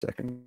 Second.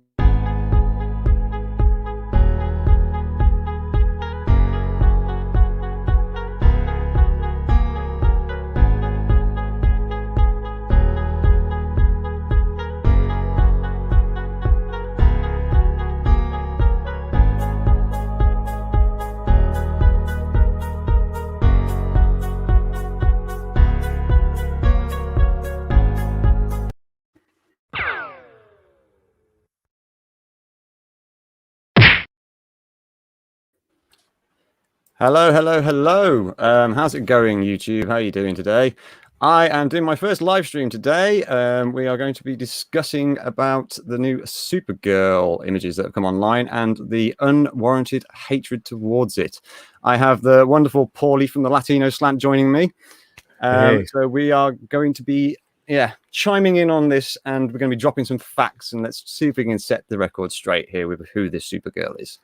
Hello. How's it going, YouTube? How are you doing today? I am doing my first live stream today. We are going to be discussing about the new Supergirl images that have come online and the unwarranted hatred towards it. I have the wonderful Paulie from the Latino Slant joining me. Hey. So we are going to be chiming in on this, and we're going to be dropping some facts, and let's see if we can set the record straight here with who this Supergirl is.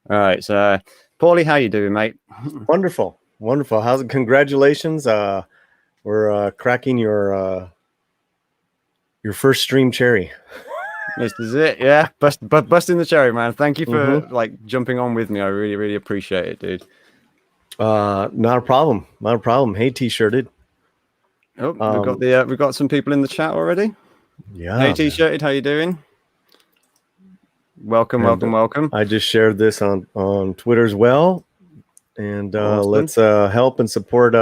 All right, so Paulie, how you doing, mate? Wonderful. How's it? Congratulations. We're cracking your first stream cherry. This is it, yeah. Busting the cherry, man. Thank you for like jumping on with me. I really appreciate it, dude. Not a problem. Hey, T-shirted. Oh, we've got some people in the chat already. Yeah. Hey, T-shirted, how you doing? Welcome. I just shared this on Twitter as well, and awesome. Let's help and support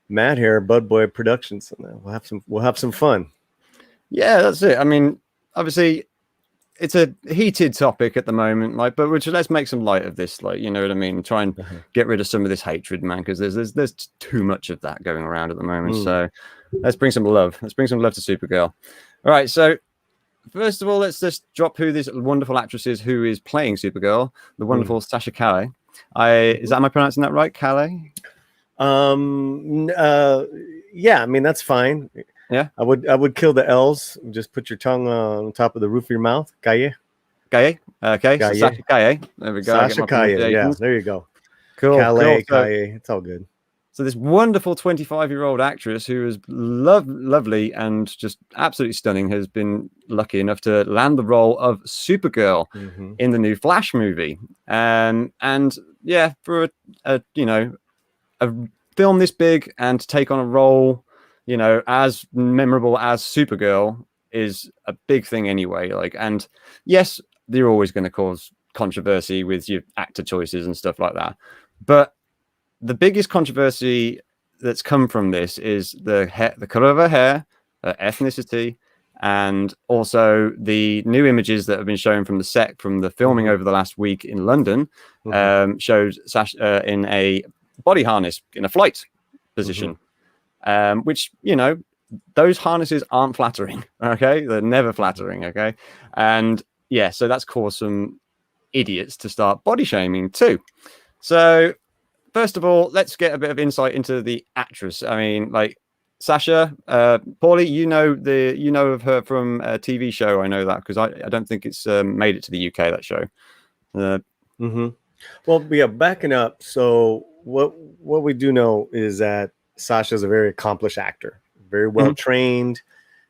Matt here, Bud Boy Productions, and we'll have some fun. Yeah, that's it. I mean, obviously, it's a heated topic at the moment, like, but let's make some light of this, like, you know what I mean? Try and get rid of some of this hatred, man, because there's too much of that going around at the moment. So let's bring some love. Let's bring some love to Supergirl. All right, so. First of all, let's just drop who this wonderful actress is who is playing Supergirl, the wonderful Sasha Calle. Am I pronouncing that right, Calle? Yeah, I mean that's fine. Yeah, I would kill the L's. Just put your tongue on top of the roof of your mouth. Calle. Okay. Calle. So Sasha Calle. There we go. Sasha Calle. Yeah, there you go. Cool. Calle. Cool. It's all good. So this wonderful 25-year-old actress who is lovely and just absolutely stunning has been lucky enough to land the role of Supergirl in the new Flash movie. And yeah, for a film this big and to take on a role, you know, as memorable as Supergirl is a big thing anyway. Like, and yes, they're always going to cause controversy with your actor choices and stuff like that. But the biggest controversy that's come from this is the color of her hair, her ethnicity, and also the new images that have been shown from the set from the filming over the last week in London showed Sasha in a body harness in a flight position, which, you know, those harnesses aren't flattering. Okay, they're never flattering. Okay, and yeah, so that's caused some idiots to start body shaming too. So first of all, let's get a bit of insight into the actress. I mean, like Sasha, Paulie, you know of her from a TV show. I know that because I don't think it's made it to the UK, that show. Well, yeah, backing up. So what we do know is that Sasha is a very accomplished actor, very well trained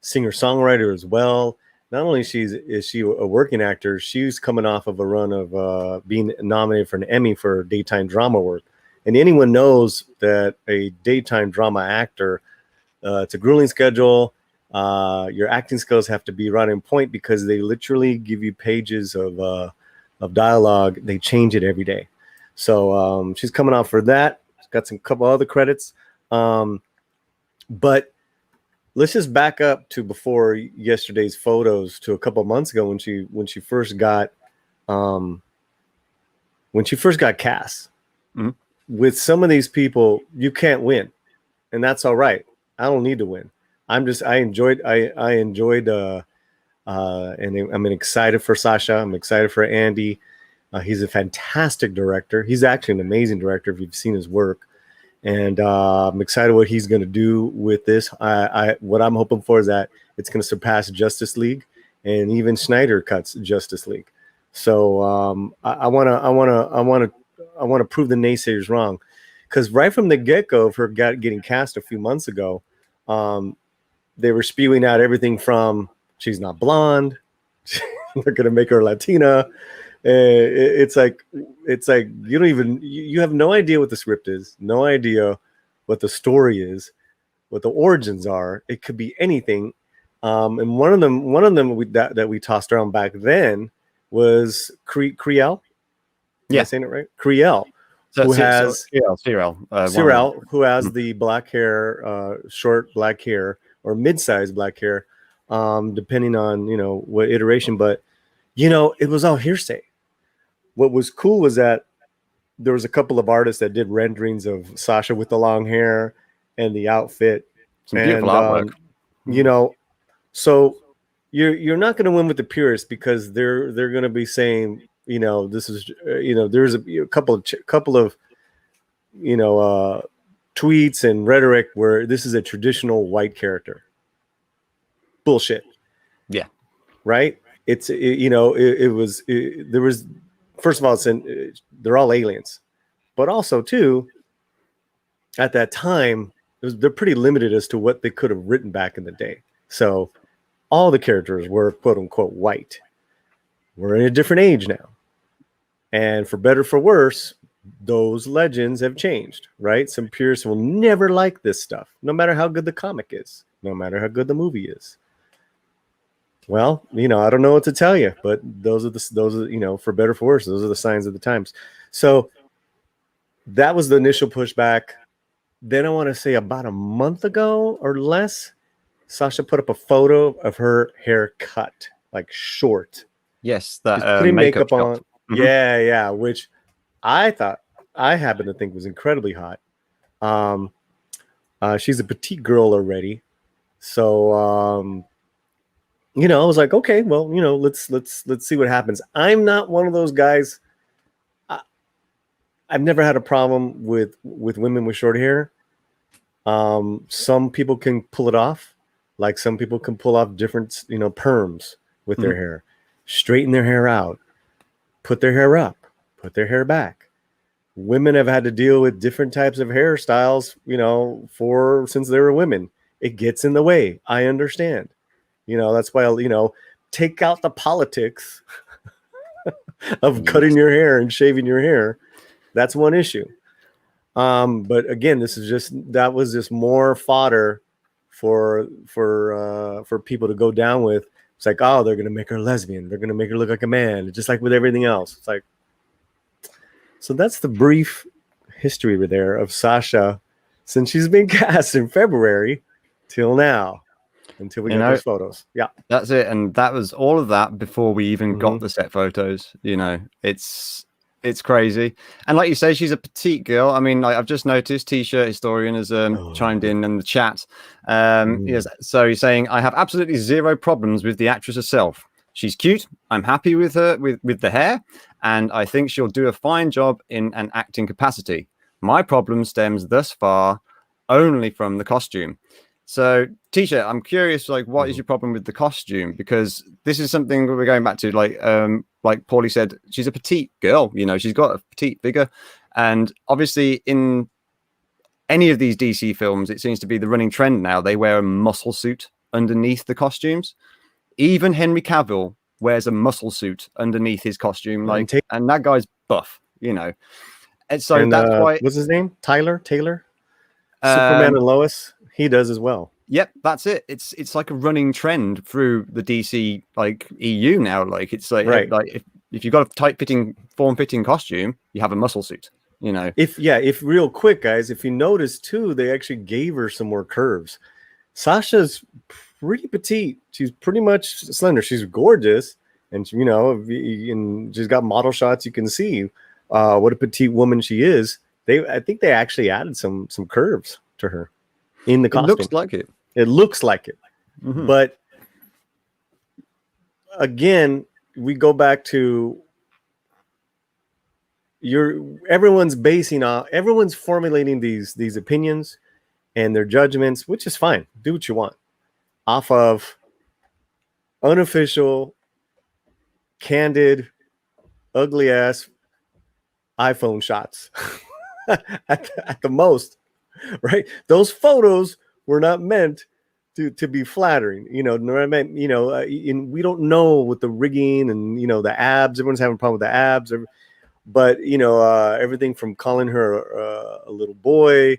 singer-songwriter as well. Not only is she a working actor, she's coming off of a run of being nominated for an Emmy for daytime drama work. And anyone knows that a daytime drama actor, it's a grueling schedule. Your acting skills have to be right in point because they literally give you pages of dialogue. They change it every day. So she's coming out for that. She's got some couple other credits. But let's just back up to before yesterday's photos to a couple of months ago when she first got cast. With some of these people, you can't win, and that's all right. I don't need to win. I enjoyed, and I'm excited for Sasha. I'm excited for Andy. He's a fantastic director. He's actually an amazing director if you've seen his work, and I'm excited what he's going to do with this. What I'm hoping for is that it's going to surpass Justice League, and even Snyder Cut's Justice League. So I want to prove the naysayers wrong, because right from the get-go of her getting cast a few months ago, they were spewing out everything from she's not blonde, They're gonna make her Latina. It's like you don't even you have no idea what the script is, no idea what the story is, what the origins are. It could be anything. And one of them that we tossed around back then was Creel. Am I saying it right? Creel, who has Cyril, who has the black hair, short black hair or mid-sized black hair, depending on what iteration. But it was all hearsay. What was cool was that there was a couple of artists that did renderings of Sasha with the long hair and the outfit. Some beautiful artwork. So you're not going to win with the purists, because they're going to be saying, this is, there's a couple of tweets and rhetoric where this is a traditional white character. Bullshit. Yeah. Right. There was, first of all, they're all aliens, but also too, at that time, they're pretty limited as to what they could have written back in the day. So all the characters were quote unquote white. We're in a different age now. And for better, for worse, those legends have changed, right? Some purists will never like this stuff, no matter how good the comic is, no matter how good the movie is. Well, I don't know what to tell you, but those are for better, for worse, those are the signs of the times. So that was the initial pushback. Then I want to say about a month ago or less, Sasha put up a photo of her hair cut, like short. Yes, that putting makeup on. Mm-hmm. Yeah, which I happen to think was incredibly hot. She's a petite girl already, so I was like, okay, well, let's see what happens. I'm not one of those guys. I've never had a problem with women with short hair. Some people can pull it off, like some people can pull off different, perms with their hair, straighten their hair out, put their hair up, put their hair back. Women have had to deal with different types of hairstyles, since they were women. It gets in the way. I understand. That's why take out the politics of cutting your hair and shaving your hair. That's one issue. But again, that was just more fodder for people to go down with. It's like, oh, they're going to make her lesbian. They're going to make her look like a man, just like with everything else. It's like, so that's the brief history there of Sasha since she's been cast in February till now, until we get those photos. Yeah, that's it. And that was all of that before we even got the set photos. It's crazy. And like you say, she's a petite girl. I mean, I've just noticed T-shirt historian has chimed in the chat. Yes, so he's saying, I have absolutely zero problems with the actress herself. She's cute. I'm happy with her, with the hair. And I think she'll do a fine job in an acting capacity. My problem stems thus far only from the costume. So, T-shirt, I'm curious, what is your problem with the costume? Because this is something we're going back to, like Paulie said, she's a petite girl, she's got a petite figure. And obviously in any of these DC films, it seems to be the running trend now. They wear a muscle suit underneath the costumes. Even Henry Cavill wears a muscle suit underneath his costume, and that guy's buff, And so that's why. What's his name? Taylor? Superman and Lois. He does as well. Yep, that's it. It's like a running trend through the DC EU now. It's like, right. If you've got a tight-fitting, form-fitting costume, you have a muscle suit. If real quick, guys, if you notice too, they actually gave her some more curves. Sasha's pretty petite. She's pretty much slender. She's gorgeous, and and she's got model shots. You can see what a petite woman she is. I think they actually added some curves to her in the costume. It looks like it. It looks like it. Mm-hmm. But again, we go back to everyone's formulating these opinions and their judgments, which is fine. Do what you want off of unofficial, candid, ugly ass iPhone shots at the most, right? Those photos were not meant to be flattering, you know. You know, and we don't know with the rigging and you know the abs. Everyone's having a problem with the abs, but you know everything from calling her a little boy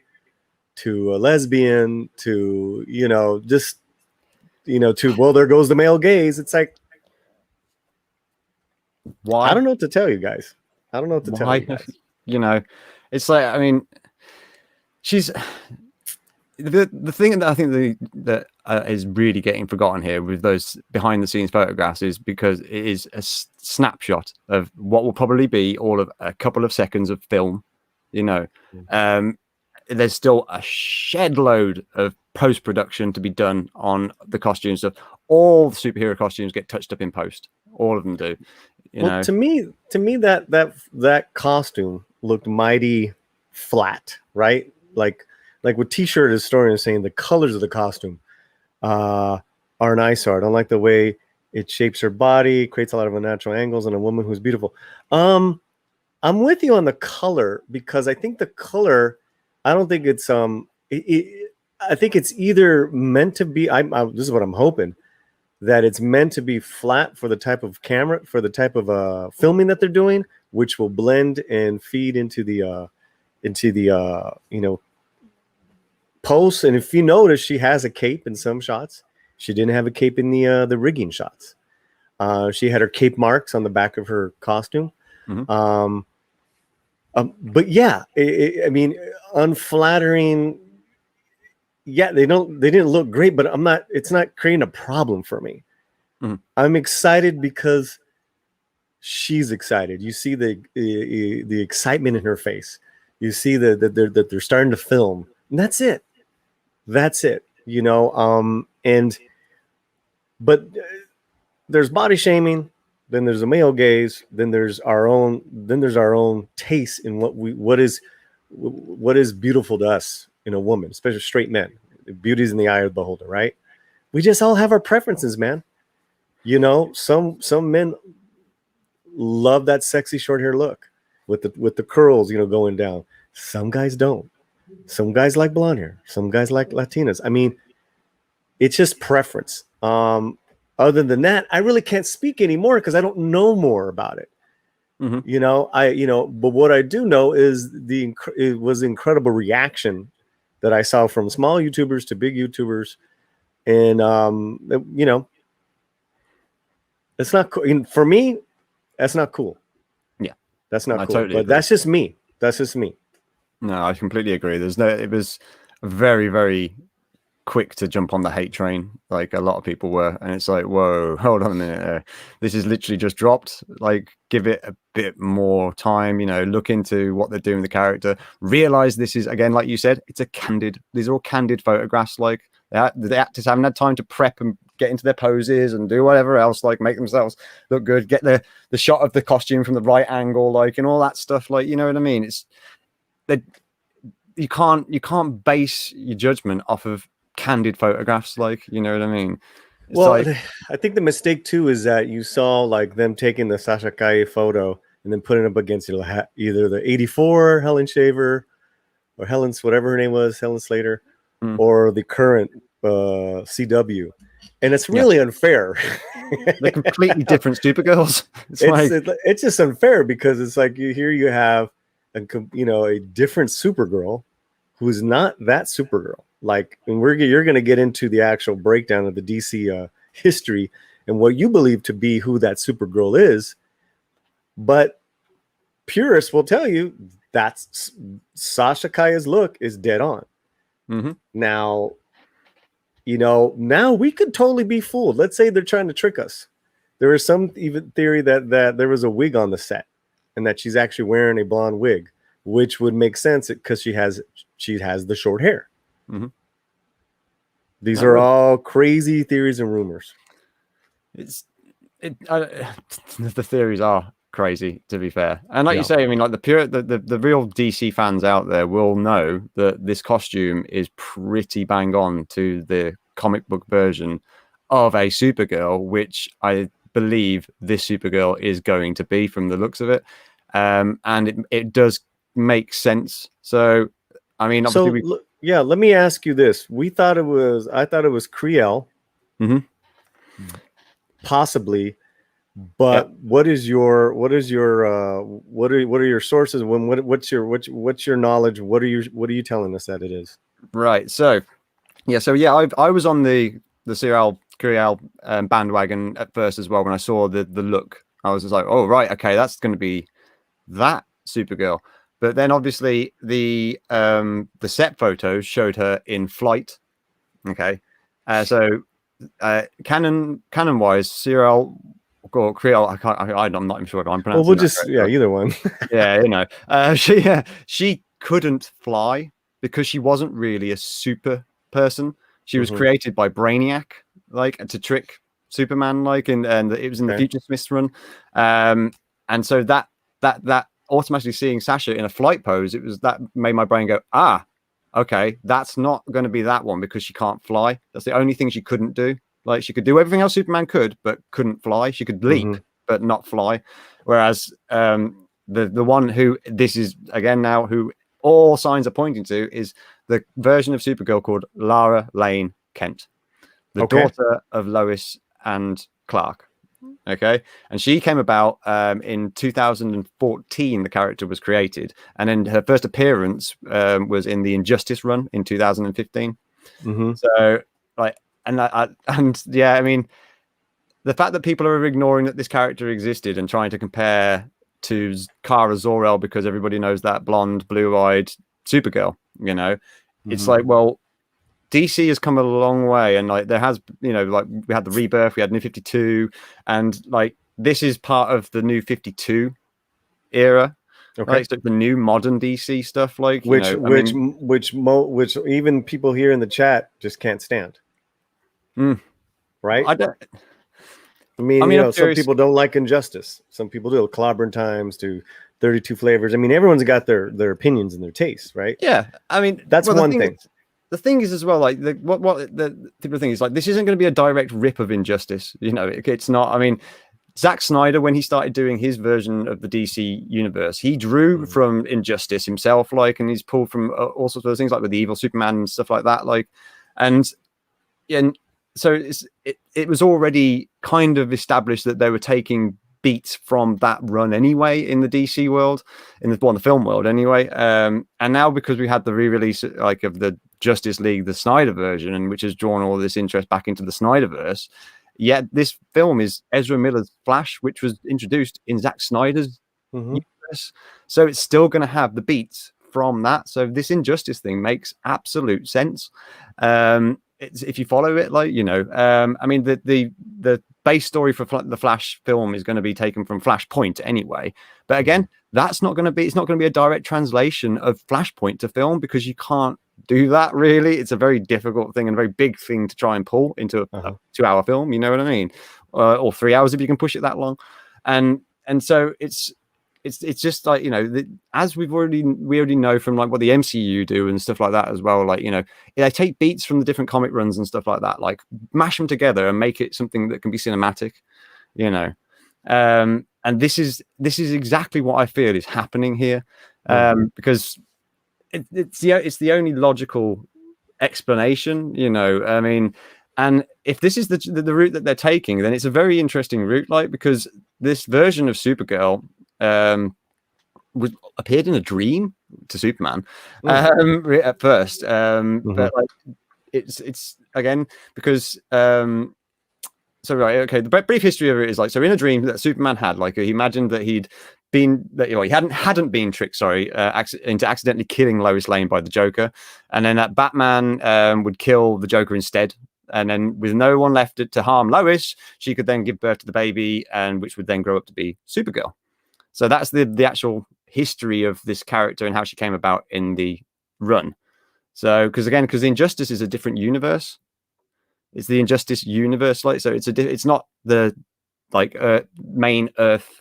to a lesbian to you know just you know to well there goes the male gaze. It's like why? I don't know what to tell you guys. I don't know what to tell you guys. You know, it's like I mean, she's. The thing that I think that is really getting forgotten here with those behind the scenes photographs is because it is a snapshot of what will probably be all of a couple of seconds of film. You know, there's still a shed load of post production to be done on the costumes. Stuff. All the superhero costumes get touched up in post. All of them do. You know? To me, that costume looked mighty flat, right? Like what T-shirt historian is saying, the colors of the costume are an eyesore. I don't like the way it shapes her body, creates a lot of unnatural angles, and a woman who's beautiful. I'm with you on the color because I think the color, I don't think it's I think it's either meant to be. This is what I'm hoping, that it's meant to be flat for the type of camera, for the type of filming that they're doing, which will blend and feed into the you know. Posts. And if you notice, she has a cape in some shots. She didn't have a cape in the rigging shots. She had her cape marks on the back of her costume. Mm-hmm. But yeah, I mean, unflattering. Yeah, they didn't look great, but it's not creating a problem for me. Mm-hmm. I'm excited because she's excited. You see the excitement in her face. You see that they're starting to film. And that's it. That's it, you know. But there's body shaming, then there's a male gaze, then there's our own taste in what is beautiful to us in a woman, especially straight men. Beauty's in the eye of the beholder, right? We just all have our preferences, man. You know, some men love that sexy short hair look with the curls, you know, going down. Some guys don't. Some guys like blonde hair. Some guys like Latinas. I mean, it's just preference. Other than that, I really can't speak anymore because I don't know more about it. Mm-hmm. You know, but what I do know is it was incredible reaction that I saw from small YouTubers to big YouTubers, and you know, it's not cool. For me, that's not cool. Yeah, that's not cool. Totally but agree. That's just me. That's just me. No, I completely agree. It was very, very quick to jump on the hate train, like a lot of people were, and it's like, whoa, hold on a minute, this is literally just dropped. Like, give it a bit more time, you know, look into what they're doing with the character, realize this is, again, like you said, these are all candid photographs. Like the actors haven't had time to prep and get into their poses and do whatever else, like make themselves look good, get the shot of the costume from the right angle, like, and all that stuff, like, you know what I mean? It's that you can't base your judgment off of candid photographs, like, you know what I mean? It's well, like, I think the mistake too is that you saw like them taking the Sasha Calle photo and then putting it up against either the 84 Helen Shaver or Helen's whatever her name was, Helen Slater, or the current CW, and it's really unfair. They're completely different Supergirls. It's just unfair because it's like you have a different Supergirl who's not that Supergirl. Like, and you're going to get into the actual breakdown of the DC history and what you believe to be who that Supergirl is. But purists will tell you that's Sasha Calle's look is dead on. Mm-hmm. Now, you know, now we could totally be fooled. Let's say they're trying to trick us. There is some even theory that there was a wig on the set and that she's actually wearing a blonde wig, which would make sense because she has the short hair. Mm-hmm. These are all crazy theories and rumors. The theories are crazy, to be fair, and like you say, I mean, like the real DC fans out there will know that this costume is pretty bang on to the comic book version of a Supergirl, which I believe this Supergirl is going to be from the looks of it, and it does make sense. So I mean, obviously Yeah, let me ask you this. I thought it was Creel, possibly, but what are your sources? What's your knowledge? What are you telling us that it is? Right. So I was on the Serial Curiel bandwagon at first as well. When I saw the look, I was just like, oh right, okay, that's going to be that Supergirl. But then obviously the set photos showed her in flight. Okay, so canon wise, Serial or Creole, I'm not even sure if I'm pronouncing. Well, we'll just either one. She couldn't fly because she wasn't really a super person. She was created by Brainiac, like to trick Superman, like, and it was in the Future Smiths run, and so that automatically seeing Sasha in a flight pose, that made my brain go, okay, that's not going to be that one because she can't fly. That's the only thing she couldn't do. Like she could do everything else Superman could, but couldn't fly. She could leap, but not fly. Whereas the one who this is again now, who all signs are pointing to, is the version of Supergirl called Lara Lane Kent, the daughter of Lois and Clark. Okay, and she came about in 2014. The character was created, and then her first appearance was in the Injustice run in 2015. So, like, I mean, the fact that people are ignoring that this character existed and trying to compare to Kara Zor-El because everybody knows that blonde, blue-eyed Supergirl, it's like, well, DC has come a long way, and like there has, like we had the Rebirth, we had New 52, and like this is part of the New 52 era. Like so the new modern DC stuff, like which even people here in the chat just can't stand. Right? I mean, some people don't like Injustice. Some people do. Clobbering Times to 32 Flavors. I mean, everyone's got their opinions and their tastes, right? Yeah, I mean, that's one thing. The thing is as well, like what the typical thing is, like this isn't going to be a direct rip of Injustice. It's not. I mean, Zack Snyder, when he started doing his version of the DC universe, he drew from Injustice himself, like, and he's pulled from all sorts of other things, like with the evil Superman and stuff like that, like, and so it was already kind of established that they were taking beats from that run anyway in the DC world, in the film world anyway. And now because we had the re-release like of the Justice League, the Snyder version, and which has drawn all this interest back into the Snyderverse. Yet this film is Ezra Miller's Flash, which was introduced in Zack Snyder's universe. So it's still going to have the beats from that. So this Injustice thing makes absolute sense. If you follow it, like, I mean, the base story for the Flash film is going to be taken from Flashpoint anyway. But again, it's not going to be a direct translation of Flashpoint to film because you can't do that really. It's a very difficult thing and a very big thing to try and pull into a 2-hour film. You know what I mean? Or 3 hours if you can push it that long. And so it's just like, as we already know from like what the MCU do and stuff like that as well. Like, they take beats from the different comic runs and stuff like that, like mash them together and make it something that can be cinematic, and this is exactly what I feel is happening here. Because it's the only logical explanation, I mean, and if this is the route that they're taking, then it's a very interesting route, like, because this version of Supergirl appeared in a dream to Superman at first, but like it's again because the brief history of it is like, so in a dream that Superman had, like, he imagined that he hadn't been tricked, into accidentally killing Lois Lane by the Joker, and then that Batman would kill the Joker instead. And then with no one left to harm Lois, she could then give birth to the baby, and which would then grow up to be Supergirl. So that's the actual history of this character and how she came about in the run. So because the Injustice is a different universe. It's the Injustice universe, like, so it's not the like main Earth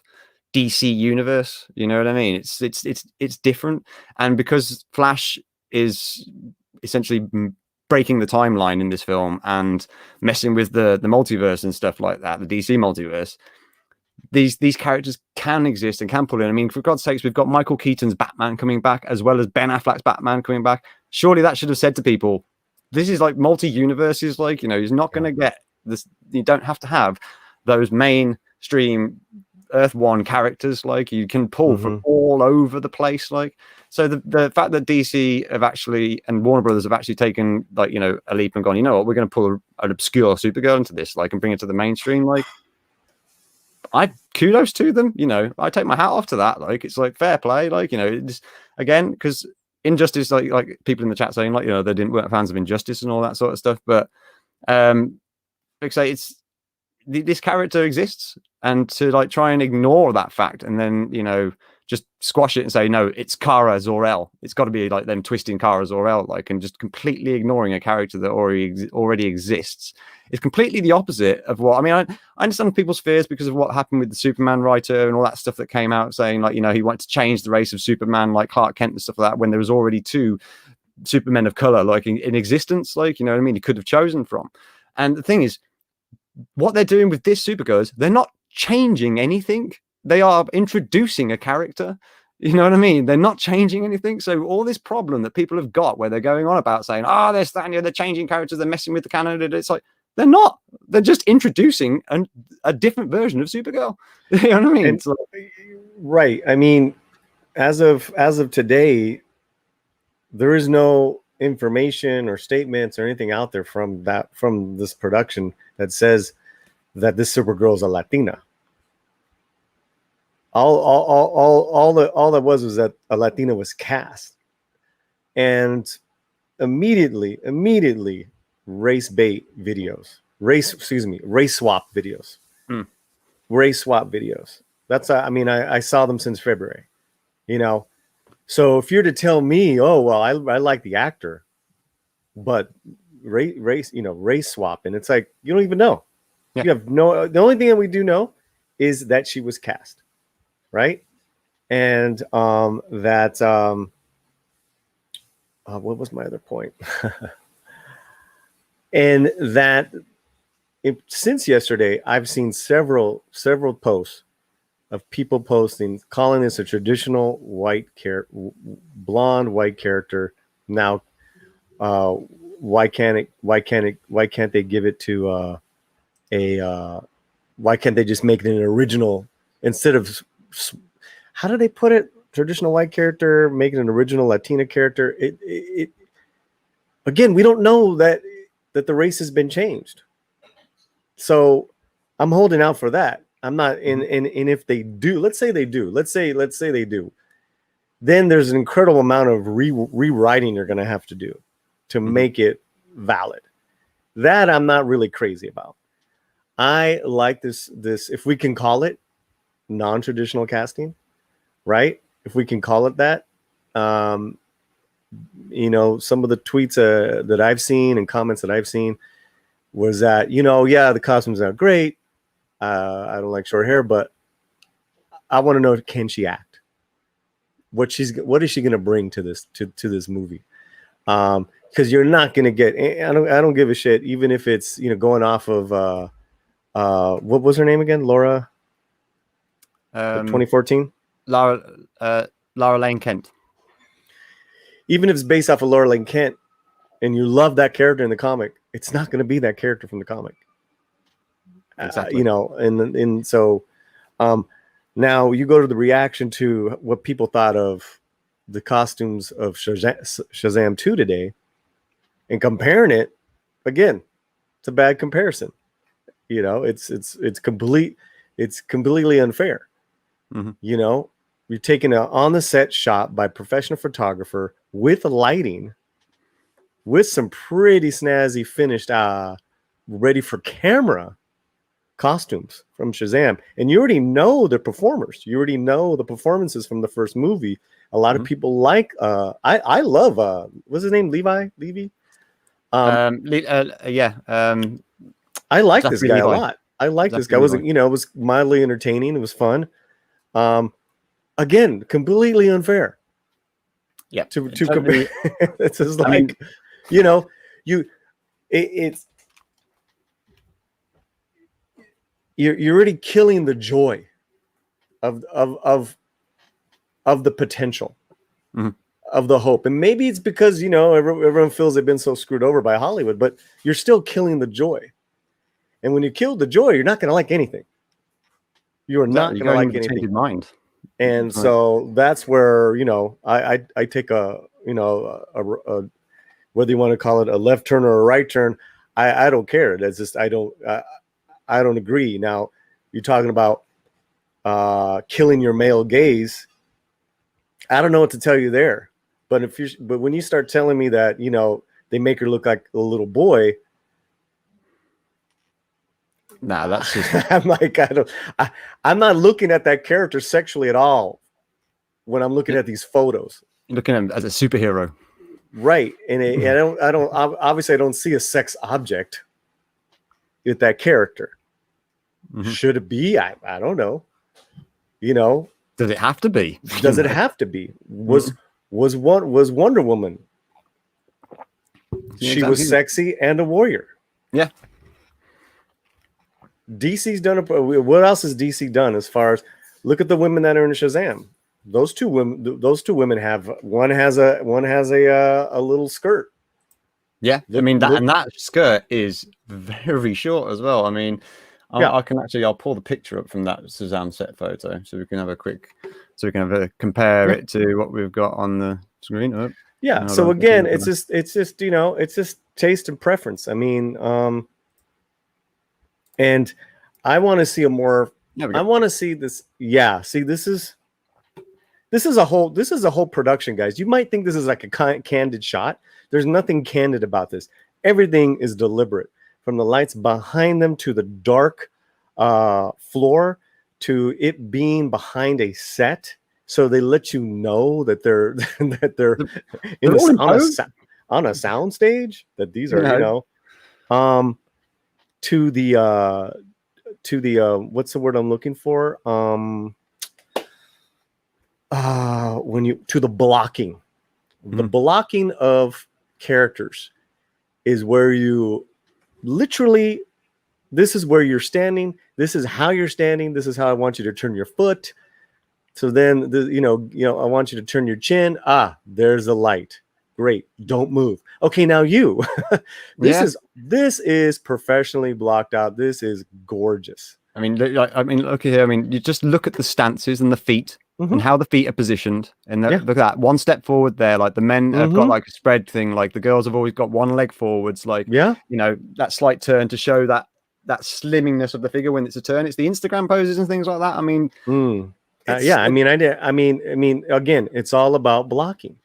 DC universe. You know what I mean? It's different, and because Flash is essentially breaking the timeline in this film and messing with the multiverse and stuff like that, the DC multiverse, these characters can exist and can pull in. I mean, for God's sakes, we've got Michael Keaton's Batman coming back, as well as Ben Affleck's Batman coming back. Surely that should have said to people, this is like multi-universes. Like, you know, he's not going to get this. You don't have to have those mainstream Earth One characters. Like, you can pull from all over the place. Like, so the fact that DC have actually, and Warner Brothers have actually taken, like, you know, a leap and gone, you know what, we're going to pull an obscure Supergirl into this, like, and bring it to the mainstream. Like, I kudos to them. You know, I take my hat off to that. Like, it's like fair play. Like, you know, it's, again, because Injustice, like people in the chat saying, like, you know, they weren't fans of Injustice and all that sort of stuff. But like say, it's this character exists, and to like try and ignore that fact and then, you know, just squash it and say, no, it's Kara Zor-El. It's got to be like them twisting Kara Zor-El, like, and just completely ignoring a character that already exists. It's completely the opposite of what, I mean, I understand people's fears because of what happened with the Superman writer and all that stuff that came out saying, like, you know, he wanted to change the race of Superman, like Clark Kent and stuff like that, when there was already 2 Supermen of color, like in existence, like, you know what I mean? He could have chosen from. And the thing is, what they're doing with this Supergirl is they're not changing anything. They are introducing a character. You know what I mean? They're not changing anything. So all this problem that people have got where they're going on about saying, oh, they're changing characters, they're messing with the canon. It's like, they're not. They're just introducing a different version of Supergirl. You know what I mean? Like, right. I mean, as of today, there is no information or statements or anything out there from this production that says that this Supergirl is a Latina. All that was that a Latina was cast, and immediately race swap videos. Race swap videos. That's I mean, I saw them since February, you know. So if you're to tell me, oh well, I like the actor, but race swap, and it's like, you don't even know. Yeah. You have no. The only thing that we do know is that she was cast, right? And what was my other point? And that since yesterday, I've seen several posts of people posting, calling this a traditional blonde white character. Now, why can't they give it to why can't they just make it an original instead of, how do they put it? Traditional white character, make it an original Latina character. It again, we don't know that the race has been changed. So I'm holding out for that. I'm not in if they do, let's say they do, let's say they do, then there's an incredible amount of rewriting you're going to have to do to make it valid. That I'm not really crazy about. I like this, if we can call it non-traditional casting, right? If we can call it that, you know, some of the tweets that I've seen and comments that I've seen was that, you know, yeah, the costumes are great. I don't like short hair, but I want to know, can she act? What is she going to bring to this movie? Because you're not going to get. I don't give a shit, even if it's, you know, going off of what was her name again? Laura. 2014. Lara Lane Kent. Even if it's based off of Laura Lane Kent, and you love that character in the comic, it's not going to be that character from the comic. Exactly. You know, and so now you go to the reaction to what people thought of the costumes of Shazam 2 today, and comparing it, again, it's a bad comparison. You know, it's completely unfair. You know, you're taking an on the set shot by a professional photographer with lighting, with some pretty snazzy finished ready for camera costumes from Shazam, and you already know the performers, you already know the performances from the first movie. A lot of people like I love what's his name, Levy. I like this guy a lot. I like this guy. Wasn't, you know, it was mildly entertaining, it was fun. Again, completely unfair. Yeah, to compare. It's just like, I mean, you know, you're already killing the joy of the potential, mm-hmm. of the hope. And maybe it's because, everyone feels they've been so screwed over by Hollywood, but you're still killing the joy. And when you kill the joy, you're not going to like anything. You are not going to like anything. Your mind. And so that's where, I take a whether you want to call it a left turn or a right turn, I don't care. That's just, I don't agree. Now you're talking about killing your male gaze. I don't know what to tell you there, but when you start telling me that, they make her look like a little boy. Nah, that's just. I'm like, I'm not looking at that character sexually at all when I'm looking at these photos. You're looking at him as a superhero. Right. And obviously I don't see a sex object with that character. Mm-hmm. Should it be? I don't know. Does it have to be? Does it have to be? Was Wonder Woman? She was sexy and a warrior. Yeah. DC's done what else has DC done as far as look at the women that are in Shazam? Those two women have one has a little skirt. Yeah, I mean that skirt is very short as well. I mean, I can I'll pull the picture up from that Shazam set photo so we can have a compare it to what we've got on the screen. Oh, yeah. So again, it's just taste and preference. I mean, and I want to see a more. I want to see this. Yeah. See, this is a whole production, guys. You might think this is like a candid shot. There's nothing candid about this. Everything is deliberate, from the lights behind them to the dark floor to it being behind a set. So they let you know that they're on a sound stage, that these are to the what's the word I'm looking for? To the blocking. The blocking of characters is where you literally, this is where you're standing, this is how you're standing, this is how I want you to turn your foot. So then I want you to turn your chin. There's a light. Great. Don't move. Okay, now you. This is professionally blocked out. This is gorgeous. I mean, look here. I mean, you just look at the stances and the feet. Mm-hmm. And how the feet are positioned, and look at that one step forward there. Like the men have got like a spread thing, like the girls have always got one leg forwards. Like that slight turn to show that slimmingness of the figure when it's a turn. It's the Instagram poses and things like that. I mean, I mean, again, it's all about blocking.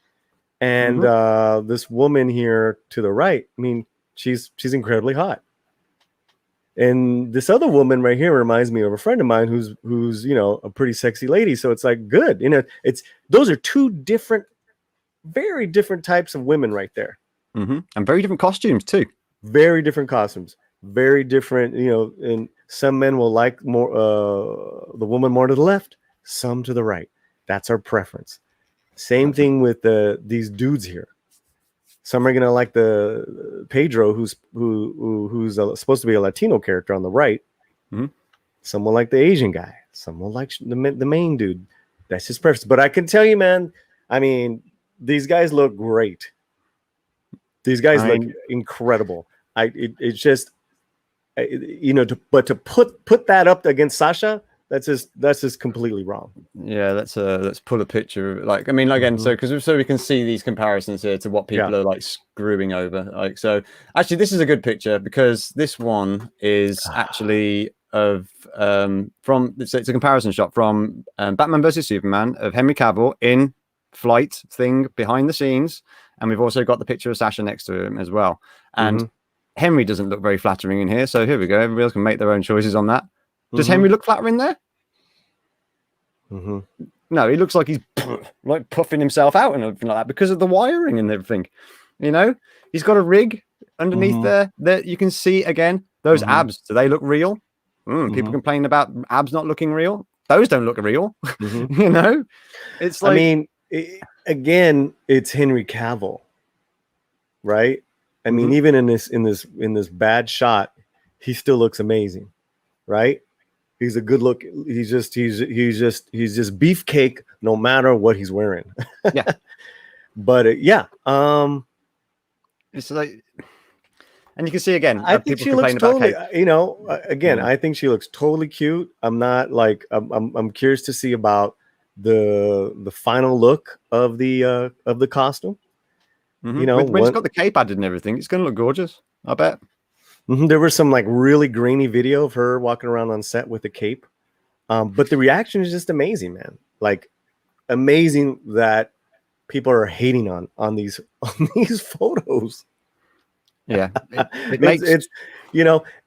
And this woman here to the right, I mean, she's incredibly hot. And this other woman right here reminds me of a friend of mine who's a pretty sexy lady. So it's like good. Those are two very different types of women right there. Mm-hmm. And very different costumes too. Very different costumes. Very different, and some men will like more the woman more to the left, some to the right. That's our preference. Same thing with these dudes here. Some are gonna like the Pedro, who's supposed to be a Latino character on the right. Mm-hmm. Some will like the Asian guy. Some will like the main dude. That's his preference. But I can tell you, man. I mean, these guys look great. These guys look incredible. It's just, to put that up against Sasha. That's just completely wrong. Yeah, let's pull a picture. Like, I mean, again, so we can see these comparisons here to what people are like screwing over. Like, so actually, this is a good picture because this one is actually it's a comparison shot from Batman versus Superman of Henry Cavill in flight thing behind the scenes, and we've also got the picture of Sasha next to him as well. And Henry doesn't look very flattering in here, so here we go. Everybody else can make their own choices on that. Does Henry look flattering there? No, he looks like he's like puffing himself out and everything like that because of the wiring and everything. He's got a rig underneath there that you can see again. Those abs, do they look real? People complain about abs not looking real. Those don't look real. It's like, I mean, again, it's Henry Cavill, right? I mean, even in this bad shot, he still looks amazing, right? He's a good look. He's just beefcake no matter what he's wearing. Yeah. But it's like, and you can see again. I think she looks totally. Again, I think she looks totally cute. I'm not like I'm curious to see about the final look of the costume. Mm-hmm. When it's got the cape added and everything, it's going to look gorgeous. I bet. Mm-hmm. There was some like really grainy video of her walking around on set with the cape, but the reaction is just amazing, man. Like amazing that people are hating on these photos. Yeah, it's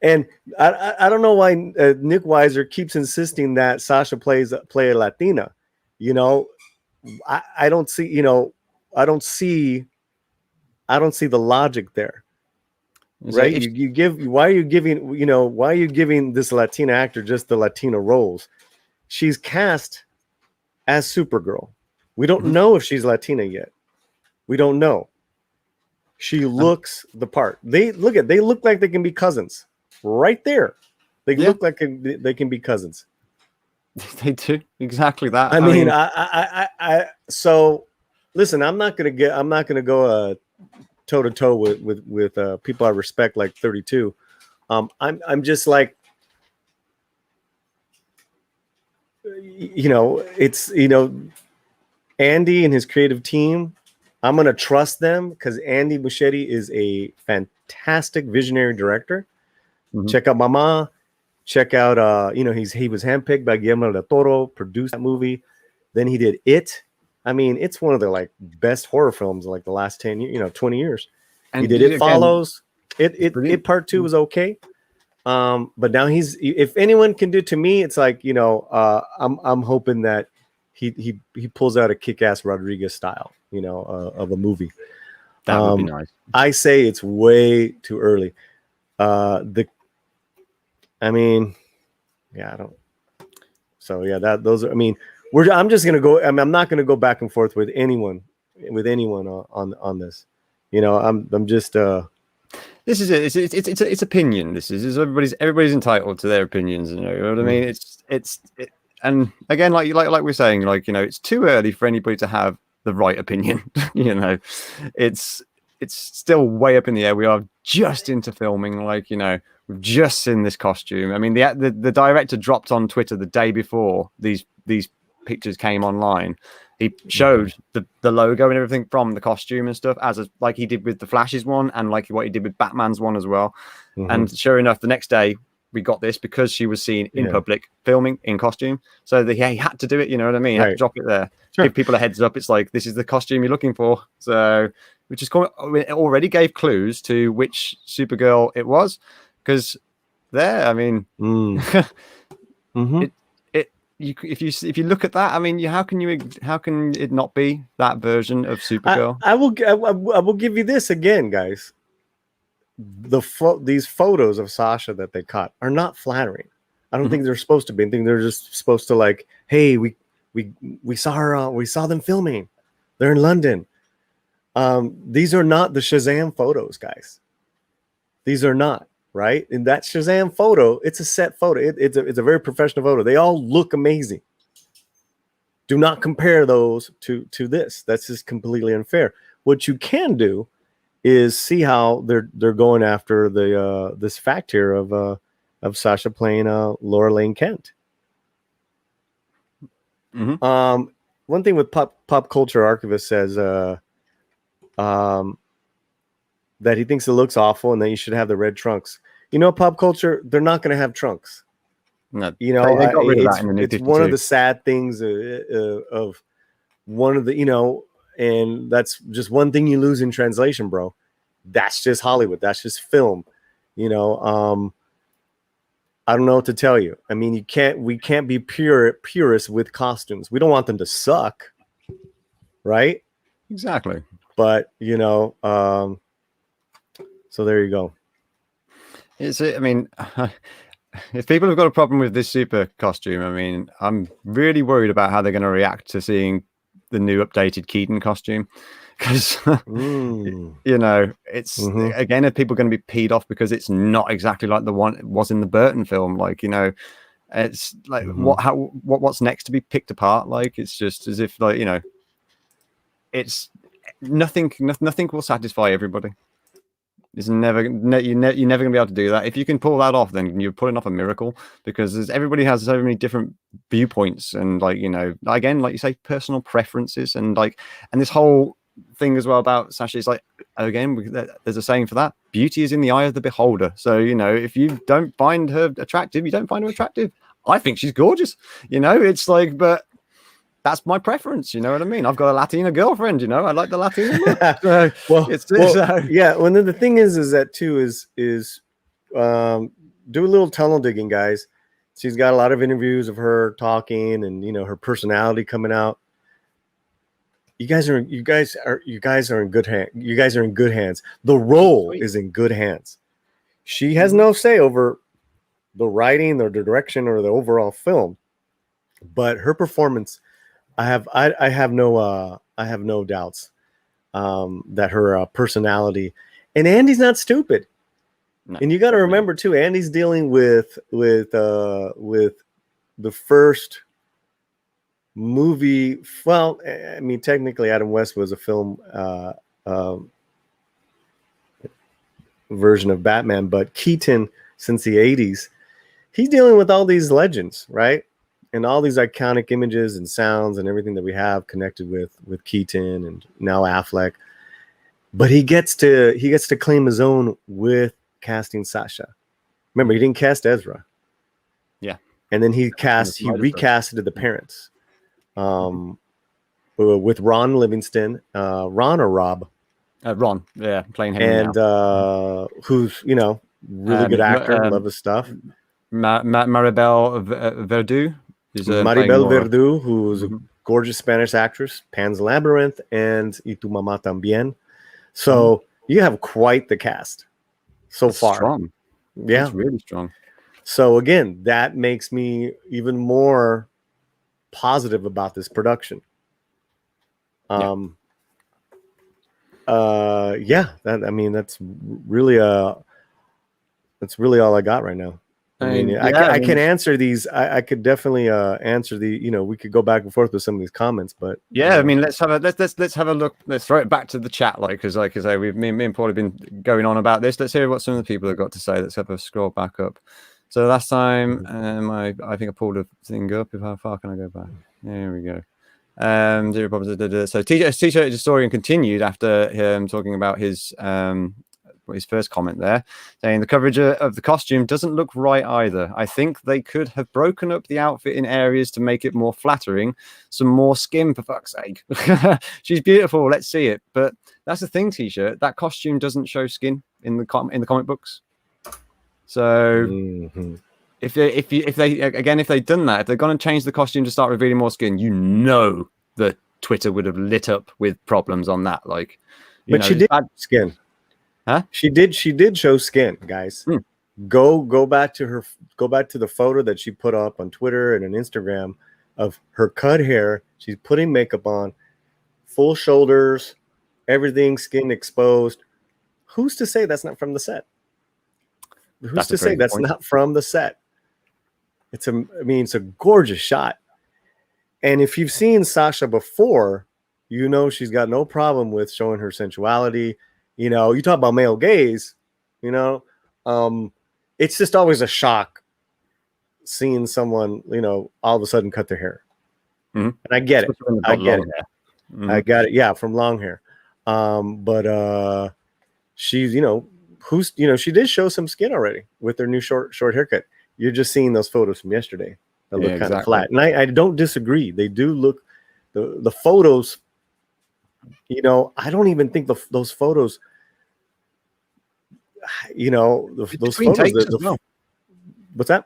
and I don't know why Nick Weiser keeps insisting that Sasha play a Latina. I don't see I don't see the logic there. Right? Why are you giving this Latina actor just the Latina roles? She's cast as Supergirl. We don't know if she's Latina yet. We don't know. She looks the part. They look like they can be cousins. Right there. They look like they can be cousins. They do exactly that. I mean, so listen, I'm not gonna go toe to toe with people I respect like 32. I'm just like, it's Andy and his creative team. I'm gonna trust them because Andy Muschietti is a fantastic visionary director. Mm-hmm. Check out Mama. Check out he was handpicked by Guillermo del Toro, produced that movie. Then he did It. I mean, it's one of the like best horror films of like the last 10 years, 20 years. And he did It Follows. It Part 2 was okay. But now if anyone can do it to me, it's like, I'm hoping that he pulls out a Kick-Ass Rodriguez style, of a movie. That would be nice. I say it's way too early. I don't. So yeah, I'm just gonna go. I'm not gonna go back and forth with anyone on this. I'm just. This is it. It's opinion. This is everybody's entitled to their opinions. You know what I mean? And again, like we're saying, like it's too early for anybody to have the right opinion. It's still way up in the air. We are just into filming. Like we've just seen this costume. I mean, the director dropped on Twitter the day before these pictures came online. He showed the logo and everything from the costume and stuff, like he did with the Flash's one and like what he did with Batman's one as well. Mm-hmm. And sure enough, the next day we got this because she was seen in public filming in costume. So he had to do it. You know what I mean? Right. Had to drop it there. Sure. Give people a heads up. It's like, this is the costume you're looking for. So, which is cool. It already gave clues to which Supergirl it was, because mm-hmm. If you look at that, I mean, how can it not be that version of Supergirl? I will give you this again, guys. These photos of Sasha that they caught are not flattering. I don't think they're supposed to be. I think they're just supposed to like, hey, we saw her. We saw them filming. They're in London. These are not the Shazam photos, guys. These are not. Right? In that Shazam photo, it's a set photo. It's a very professional photo. They all look amazing. Do not compare those to this. That's just completely unfair. What you can do is see how they're going after this fact here of Sasha playing Laura Lane Kent. Mm-hmm. One thing with pop culture archivist says that he thinks it looks awful and that you should have the red trunks. Pop culture, they're not going to have trunks. No, they got rid of that in the new 52. It's one of the sad things of one of the, and that's just one thing you lose in translation, bro. That's just Hollywood. That's just film. I don't know what to tell you. I mean, we can't be purists with costumes. We don't want them to suck. Right? Exactly. But, so there you go. If people have got a problem with this super costume, I mean, I'm really worried about how they're going to react to seeing the new updated Keaton costume. Because, it's, again, are people going to be peed off because it's not exactly like the one it was in the Burton film? Like, It's like what's next to be picked apart? Like it's just as if like it's nothing will satisfy everybody. It's you're never gonna be able to do that. If you can pull that off, then you're pulling off a miracle, because everybody has so many different viewpoints, and like again, like you say, personal preferences, and this whole thing as well about Sasha is like, again, there's a saying for that: beauty is in the eye of the beholder. So if you don't find her attractive, you don't find her attractive. I think she's gorgeous. It's like, but that's my preference. You know what I mean? I've got a Latina girlfriend. I like the Latina look. Yeah. Well, then the thing is that too is do a little tunnel digging, guys. She's got a lot of interviews of her talking, and her personality coming out. You guys are in good hands. You guys are in good hands. The role is in good hands. She has no say over the writing or the direction or the overall film, but her performance, I have no doubts that her personality, and Andy's not stupid. No. And you got to remember too, Andy's dealing with the first movie. Well, I mean, technically, Adam West was a film version of Batman, but Keaton, since the 80s, he's dealing with all these legends, right? And all these iconic images and sounds and everything that we have connected with Keaton and now Affleck. But he gets to claim his own with casting Sasha. Remember, he didn't cast Ezra. Yeah. And then he recasted the parents. With Ron Livingston, Ron or Rob? Ron, yeah, playing him. And who's really good actor, love his stuff. Maribel Verdú. Maribel Verdú, who's a gorgeous Spanish actress, Pan's Labyrinth, and Y Tu Mamá También. So you have quite the cast so far. Strong. Yeah, it's really strong. So again, that makes me even more positive about this production. That's really all I got right now. I can answer these. I could definitely answer the. We could go back and forth with some of these comments, but let's have a look. Let's throw it back to the chat, because like I say, me and Paul have been going on about this. Let's hear what some of the people have got to say. Let's have a scroll back up. So last time, I think I pulled a thing up. How far can I go back? There we go. So T-shirt historian continued after him talking about his first comment there, saying the coverage of the costume doesn't look right either. I think they could have broken up the outfit in areas to make it more flattering. Some more skin, for fuck's sake. She's beautiful. Let's see it. But that's the thing, T-shirt. That costume doesn't show skin in the comic books. So if they'd done that, if they're going to change the costume to start revealing more skin, that Twitter would have lit up with problems on that. But she did skin. Huh? She did show skin, guys. Go back to the photo that she put up on Twitter and on Instagram of her cut hair. She's putting makeup on, full shoulders, everything, skin exposed. Who's to say that's not from the set? Who's to say that's not from the set? It's a gorgeous shot. And if you've seen Sasha before, she's got no problem with showing her sensuality. You talk about male gaze, it's just always a shock seeing someone, all of a sudden cut their hair. And I get it. I get it. I got it. Yeah, from long hair. But she's, she did show some skin already with her new short haircut. You're just seeing those photos from yesterday that look kind of flat. And I don't disagree. They do look, the photos, I don't even think those photos, those photos. What's that?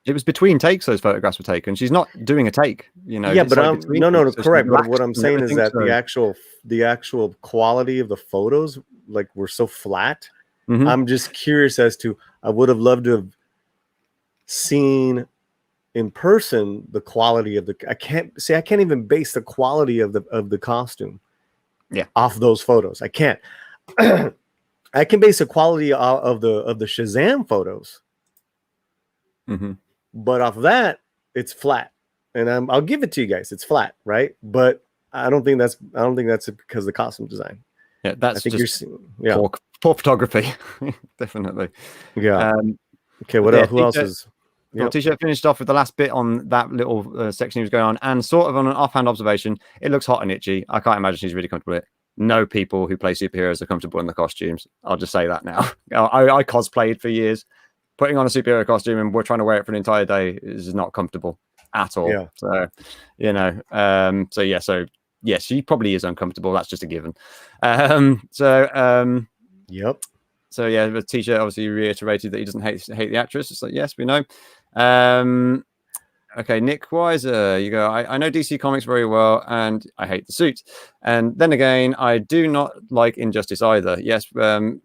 It was between takes those photographs were taken. She's not doing a take, Yeah, but correct. But what I'm saying is that the actual quality of the photos, were so flat. I'm just curious as to, I would have loved to have seen in person the quality of I can't even base the quality of the costume off those photos. I can't. I can base the quality of the Shazam photos. but off of that, it's flat. And I'll give it to you guys. It's flat, right? But I don't think that's because of the costume design. Yeah, that's I think just poor photography, definitely. Yeah. Okay. What else? Who else is? Well, T-shirt finished off with the last bit on that little section he was going on, and sort of on an offhand observation, it looks hot and itchy. I can't imagine she's really comfortable with it. No people who play superheroes are comfortable in the costumes. I'll just say that now. I cosplayed for years. Putting on a superhero costume and we're trying to wear it for an entire day is not comfortable at all. Yeah. So, so yes, she probably is uncomfortable. That's just a given. Yep. So yeah, the T-shirt obviously reiterated that he doesn't hate the actress. It's like, yes, we know. Okay, Nick Weiser, you go, I know DC Comics very well, and I hate the suit. And then again, I do not like Injustice either. Yes, again,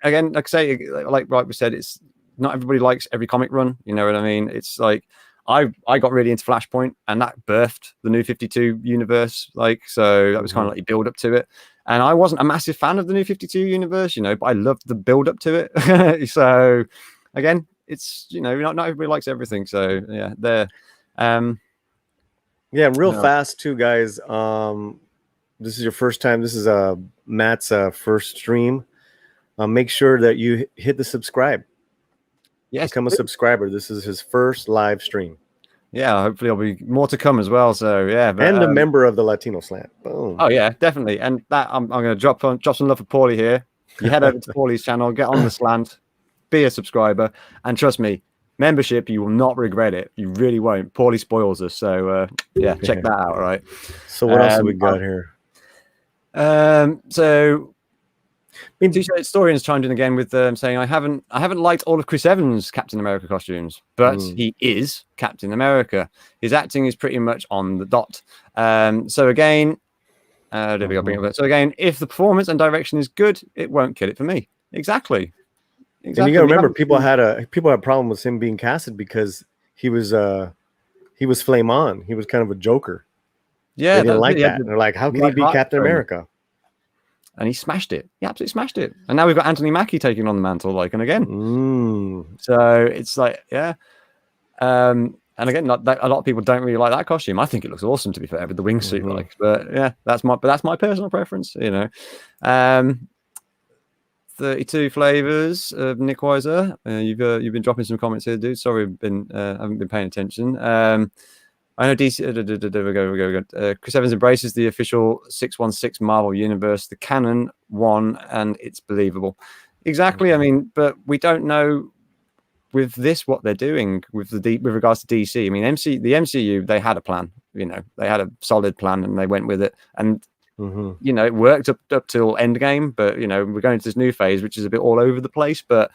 like I say, like we said, it's not everybody likes every comic run. You know what I mean? It's like I got really into Flashpoint, and that birthed the New 52 universe. Like, so that was kind of like build up to it. And I wasn't a massive fan of the New 52 universe, but I loved the build up to it. So again, it's not everybody likes everything. So yeah, there. Fast too, guys. This is your first time. This is Matt's first stream. Make sure that you hit the subscribe. Yes, become a subscriber. This is his first live stream. Yeah, hopefully there'll be more to come as well. So yeah, and a member of the Latino Slant. Boom. Oh yeah, definitely. And that I'm going to drop some love for Paulie here. You head over to Paulie's channel, get on the Slant, be a subscriber, and trust me, membership, you will not regret it. You really won't. Paulie spoils us. So check that out. Right. So what else have we got here? So T-shirt historians chimed in again with saying, I haven't liked all of Chris Evans' Captain America costumes, but he is Captain America. His acting is pretty much on the dot. So again, there we go. Bring it up. So again, if the performance and direction is good, it won't kill it for me. Exactly. And you gotta remember, people had a problem with him being casted because he was flame on. He was kind of a joker. Yeah, they didn't like that. They're like, how can he be Captain America? And he smashed it. He absolutely smashed it. And now we've got Anthony Mackie taking on the mantle, and again. So it's like, yeah. And again, a lot of people don't really like that costume. I think it looks awesome, to be fair, with the wingsuit, But yeah, that's my personal preference. 32 flavors of Nick Weiser. You've been dropping some comments here, dude. Sorry, haven't been paying attention. I know DC. We go. Chris Evans embraces the official 616 Marvel universe, the canon one, and it's believable. Exactly. I mean, but we don't know with this what they're doing with regards to DC. I mean, the MCU, they had a plan. They had a solid plan, and they went with it. And it worked up till Endgame. But we're going to this new phase, which is a bit all over the place. But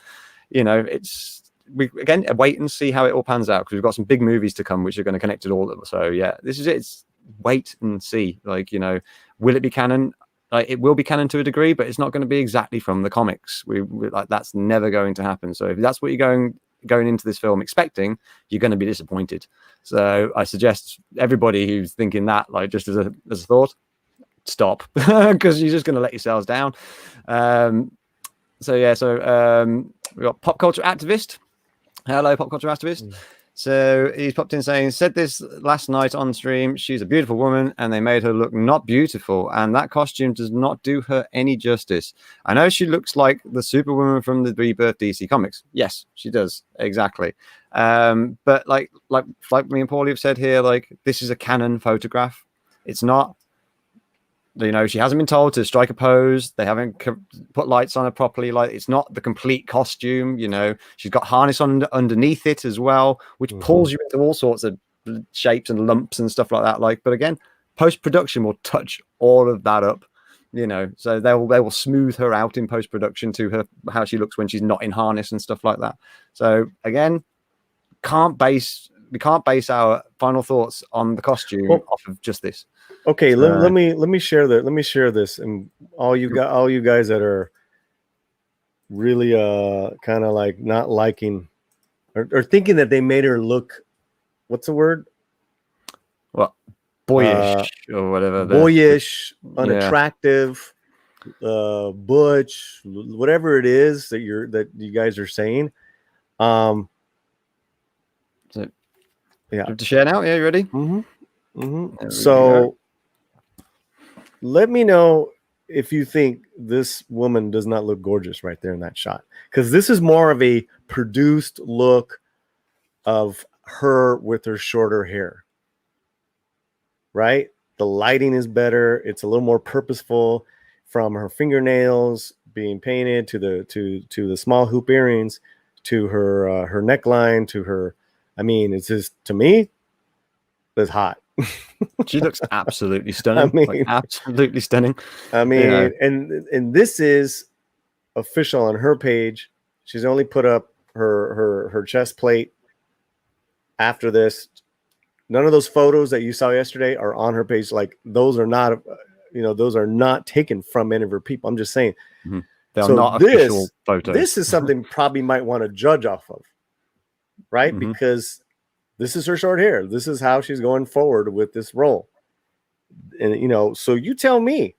it's. We again wait and see how it all pans out, because we've got some big movies to come which are going to connect it all. So yeah, this is it. It's wait and see. Will it be canon? It will be canon to a degree, but it's not going to be exactly from the comics. We that's never going to happen. So if that's what you're going into this film expecting, you're going to be disappointed. So I suggest everybody who's thinking that, just as a thought, stop, because you're just going to let yourselves down. We got Pop Culture Activist. Hello, Pop Culture Activist. So he's popped in saying, said this last night on stream. She's a beautiful woman, and they made her look not beautiful, and that costume does not do her any justice. I know she looks like the Superwoman from the Rebirth DC Comics. Yes, she does, exactly. But like me and Paulie have said here, this is a canon photograph. It's not. She hasn't been told to strike a pose. They haven't put lights on her properly. It's not the complete costume. She's got harness underneath it as well, which pulls you into all sorts of shapes and lumps and stuff like that. But again, post-production will touch all of that up. So they will smooth her out in post-production to how she looks when she's not in harness and stuff like that. So again, we can't base our final thoughts on the costume off of just this. Okay, let me share that. Let me share this, and all you guys that are really kind of not liking or thinking that they made her look, what's the word? What, boyish or whatever? Boyish, unattractive, butch, whatever it is that you guys are saying. So, yeah. to share now. Yeah, you ready? So let me know if you think this woman does not look gorgeous right there in that shot, because this is more of a produced look of her with her shorter hair, right? The lighting is better. It's a little more purposeful, from her fingernails being painted to the small hoop earrings, to her her neckline, to her. I mean, it's just, to me, it's hot. She looks absolutely stunning. I mean, like, absolutely stunning. I mean, and this is official on her page. She's only put up her chest plate. After this, none of those photos that you saw yesterday are on her page. Like, those are not, those are not taken from any of her people. I'm just saying. They are not official photos. This is something probably might want to judge off of, right? Because this is her short hair. This is how she's going forward with this role. And, so you tell me,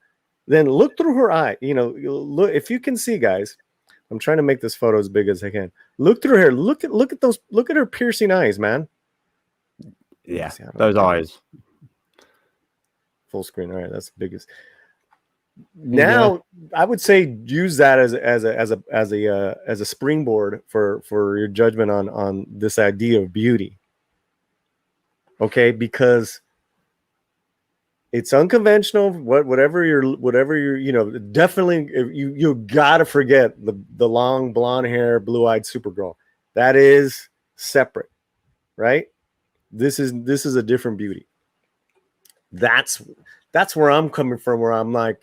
then look through her eye. Look, if you can see, guys, I'm trying to make this photo as big as I can. Look through her. Look at her piercing eyes, man. Yeah, those eyes. Full screen. All right, that's the biggest. Now, I would say use that as a springboard for your judgment on this idea of beauty. Okay, because it's unconventional. Whatever you're, definitely you gotta forget the long blonde hair, blue-eyed Supergirl. That is separate, right? This is a different beauty. That's where I'm coming from, where I'm like,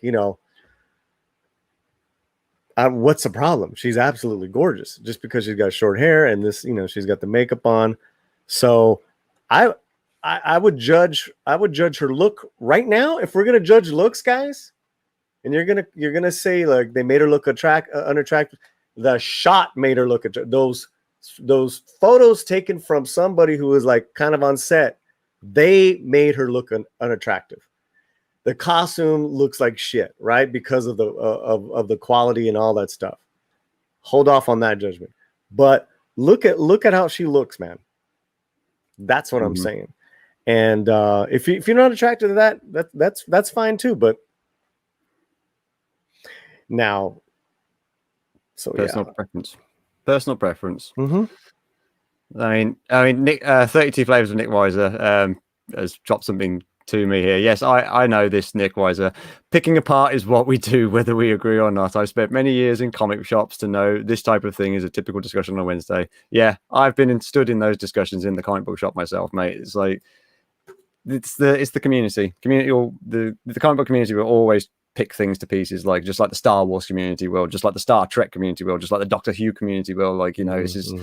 what's the problem? She's absolutely gorgeous just because she's got short hair and this, she's got the makeup on. So I would judge her look right now. If we're gonna judge looks, guys, and you're gonna say like they made her look unattractive, the shot made her look those photos taken from somebody who was like kind of on set, they made her look unattractive. The costume looks like shit, right? Because of the quality and all that stuff. Hold off on that judgment. But look at how she looks, man. That's what I'm saying. And if you're not attracted to that, that's fine too. But now, so personal preference. I mean, Nick, 32 Flavors of Nick Weiser has dropped something to me here. Yes, I know this, Nick Weiser. Picking apart is what we do, whether we agree or not. I've spent many years in comic shops to know this type of thing is a typical discussion on a Wednesday. Yeah, I've been stood in those discussions in the comic book shop myself, mate. It's like it's the community. The comic book community will always pick things to pieces, like just like the Star Wars community will, just like the Star Trek community will, just like the Doctor Who community will. Like, this is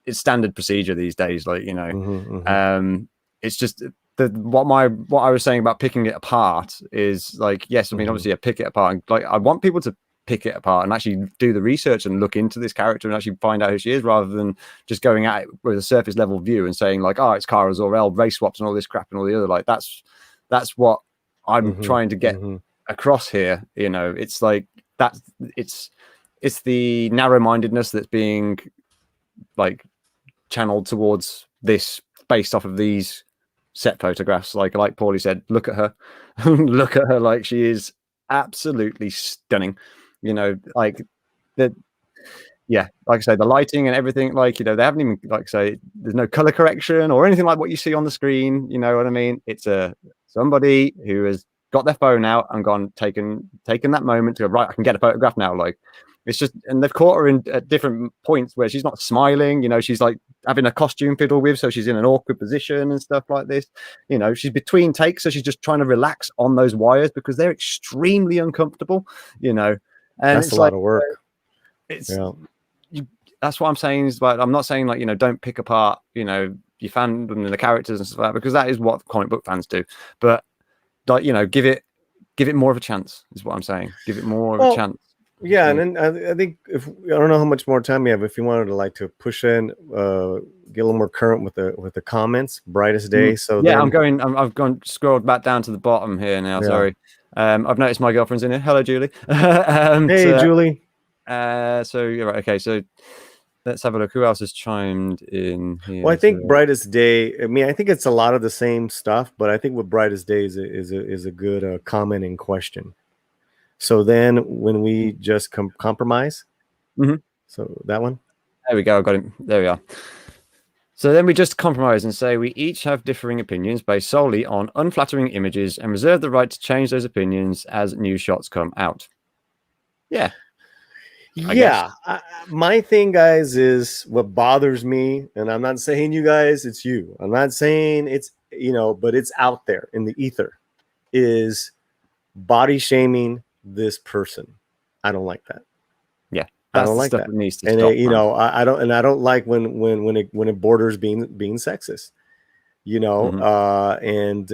it's standard procedure these days. Like, it's just what I was saying about picking it apart is like, yes, I mean, obviously I pick it apart, and like I want people to pick it apart and actually do the research and look into this character and actually find out who she is, rather than just going at it with a surface level view and saying like, oh, it's Kara Zor-El, race swaps and all this crap and all the other. Like that's what I'm trying to get across here. It's like it's the narrow-mindedness that's being like channeled towards this based off of these set photographs. Like Paulie said, look at her. Look at her. Like, she is absolutely stunning. Like the like I say, the lighting and everything, like, they haven't even, like, say, there's no color correction or anything like what you see on the screen. You know what I mean? It's somebody who has got their phone out and taken that moment to go, right, I can get a photograph now. Like, it's just, and they've caught her at different points where she's not smiling. She's like having a costume fiddle with, so she's in an awkward position and stuff like this. She's between takes, so she's just trying to relax on those wires because they're extremely uncomfortable. And that's a lot of work. That's what I'm saying. Is like, I'm not saying like, don't pick apart, your fandom and the characters and stuff like that, because that is what comic book fans do. But like, give it more of a chance is what I'm saying. Give it more of a chance. Yeah, and then I think I don't know how much more time you have. If you wanted to push in, get a little more current with the comments, brightest day. So yeah, I've gone scrolled back down to the bottom here now. Yeah. Sorry, I've noticed my girlfriend's in here. Hello, Julie. Hey, Julie. So you're right. Okay, so Let's have a look. Who else has chimed in here? Well, I think Brightest Day. I mean, I think it's a lot of the same stuff, but I think with Brightest Day is a good comment and question. So then, when we just compromise, so that one. There we go. I got him. There we are. So then we just compromise and say we each have differing opinions based solely on unflattering images and reserve the right to change those opinions as new shots come out. Yeah. My thing, guys, is what bothers me, and I'm not saying you guys, it's you. I'm not saying it's, but it's out there in the ether, is body shaming this person. I don't like that. Yeah. I don't like that. That needs to and stop, I don't like when it borders being sexist, and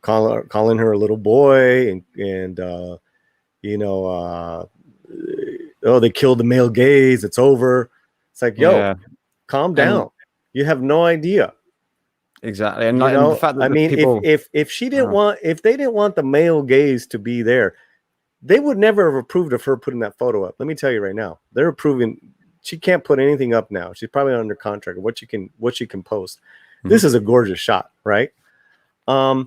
calling her a little boy and oh, they killed the male gaze, it's over. It's like, calm down. You have no idea. Exactly. And the fact that people... if she didn't want, if they didn't want the male gaze to be there, they would never have approved of her putting that photo up. Let me tell you right now, they're approving. She can't put anything up now. She's probably under contract of what she can post. This is a gorgeous shot, right? So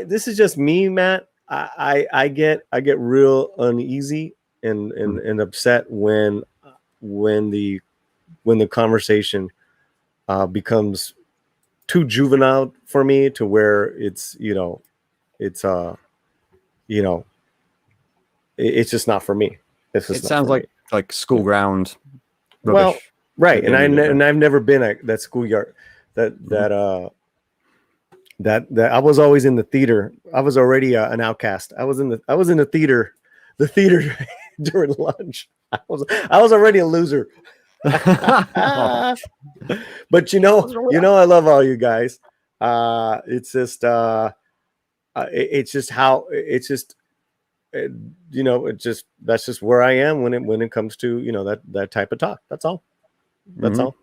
this is just me, Matt. I get real uneasy and upset when the conversation becomes too juvenile for me, to where it's it's just not for me. It sounds like school ground rubbish. Well, right, and I've never been at that schoolyard. That I was always in the theater. I was already an outcast. I was in the theater during lunch. I was already a loser. But I love all you guys. It's just that's just where I am when it comes to that type of talk. That's all. That's all.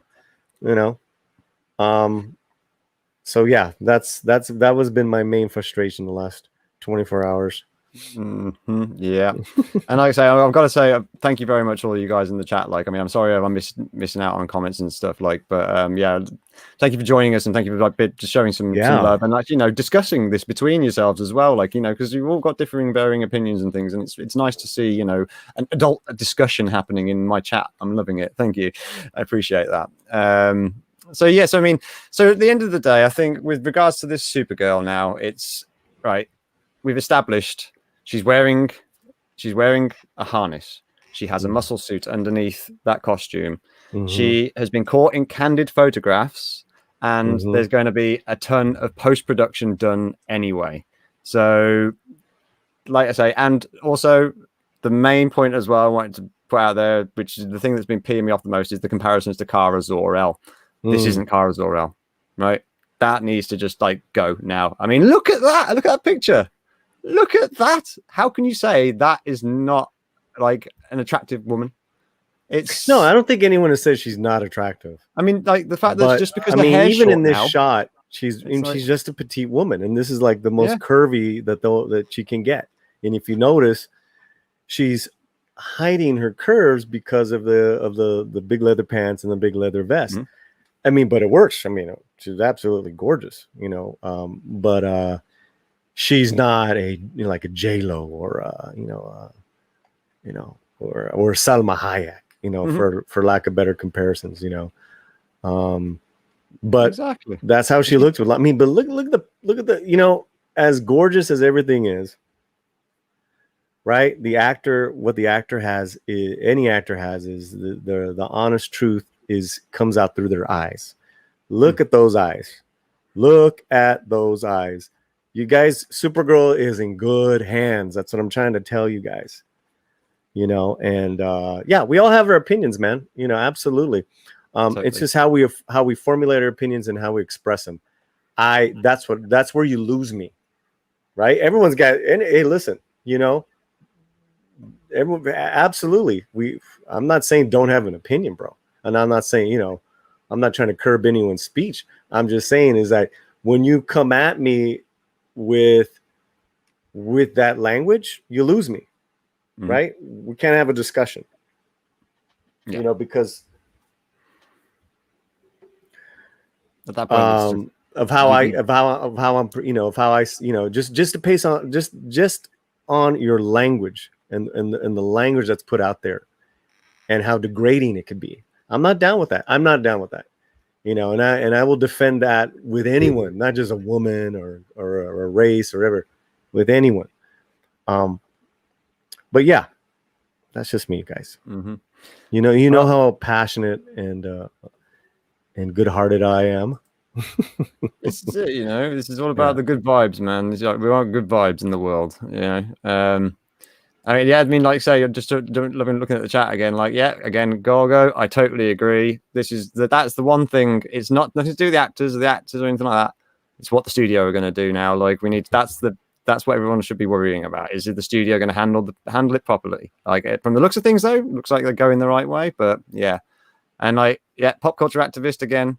So yeah, that was been my main frustration the last 24 hours. Yeah. And like I say, I've got to say thank you very much all you guys in the chat. Like, I mean, I'm sorry I'm missing out on comments and stuff, like, but thank you for joining us, and thank you for just showing some love and discussing this between yourselves as well, like, because you've all got varying opinions and things, and it's nice to see an adult discussion happening in my chat. I'm loving it. Thank you. I appreciate that. So at the end of the day, I think with regards to this Supergirl now, it's right. We've established she's wearing a harness. She has a muscle suit underneath that costume. She has been caught in candid photographs, and there's going to be a ton of post-production done anyway. So, like I say, and also the main point as well I wanted to put out there, which is the thing that's been peeing me off the most, is the comparisons to Kara Zor-El. This isn't Kara Zor-El, right? That needs to just go now. I mean, look at that. Look at that picture. Look at that. How can you say that is not an attractive woman? No, I don't think anyone has said she's not attractive. I mean, the fact that just because the hair's even short in this now, shot, she's just a petite woman, and this is the most curvy that she can get. And if you notice, she's hiding her curves because of the big leather pants and the big leather vest. I mean, but it works. I mean, she's absolutely gorgeous, but she's not a a J-Lo or or Salma Hayek, for lack of better comparisons, but exactly that's how she looks with. I mean, but look at the as gorgeous as everything is, right? What the actor has, any actor has, is the honest truth comes out through their eyes. Look at those eyes. Look at those eyes. You guys, Supergirl is in good hands. That's what I'm trying to tell you guys. And we all have our opinions, man. Absolutely. Exactly. It's just how we formulate our opinions and how we express them. That's where you lose me, right? Everyone's got. And hey, listen, everyone, absolutely. I'm not saying don't have an opinion, bro. And I'm not saying, I'm not trying to curb anyone's speech. I'm just saying is that when you come at me with that language, you lose me, right? We can't have a discussion. Yeah. You know, because at that point, of how I'm, you know, of how I, you know, just to pace on, just on your language and the language that's put out there, and how degrading it could be. I'm not down with that. I'm not down with that. You know, and I will defend that with anyone, not just a woman or a race or whatever, with anyone. But yeah, that's just me, guys. Mm-hmm. You know how passionate and good-hearted I am. This is it, you know. This is all about the good vibes, man. It's like we want good vibes in the world, you know. I mean, yeah, I mean, like, say, just looking at the chat again, like, yeah, again, Gorgo, I totally agree. That's the one thing. It's not nothing to do with the actors or anything like that. It's what the studio are going to do now. Like, that's what everyone should be worrying about. Is the studio going to handle it properly? Like, from the looks of things, though, looks like they're going the right way. But yeah, and like, yeah, pop culture activist again.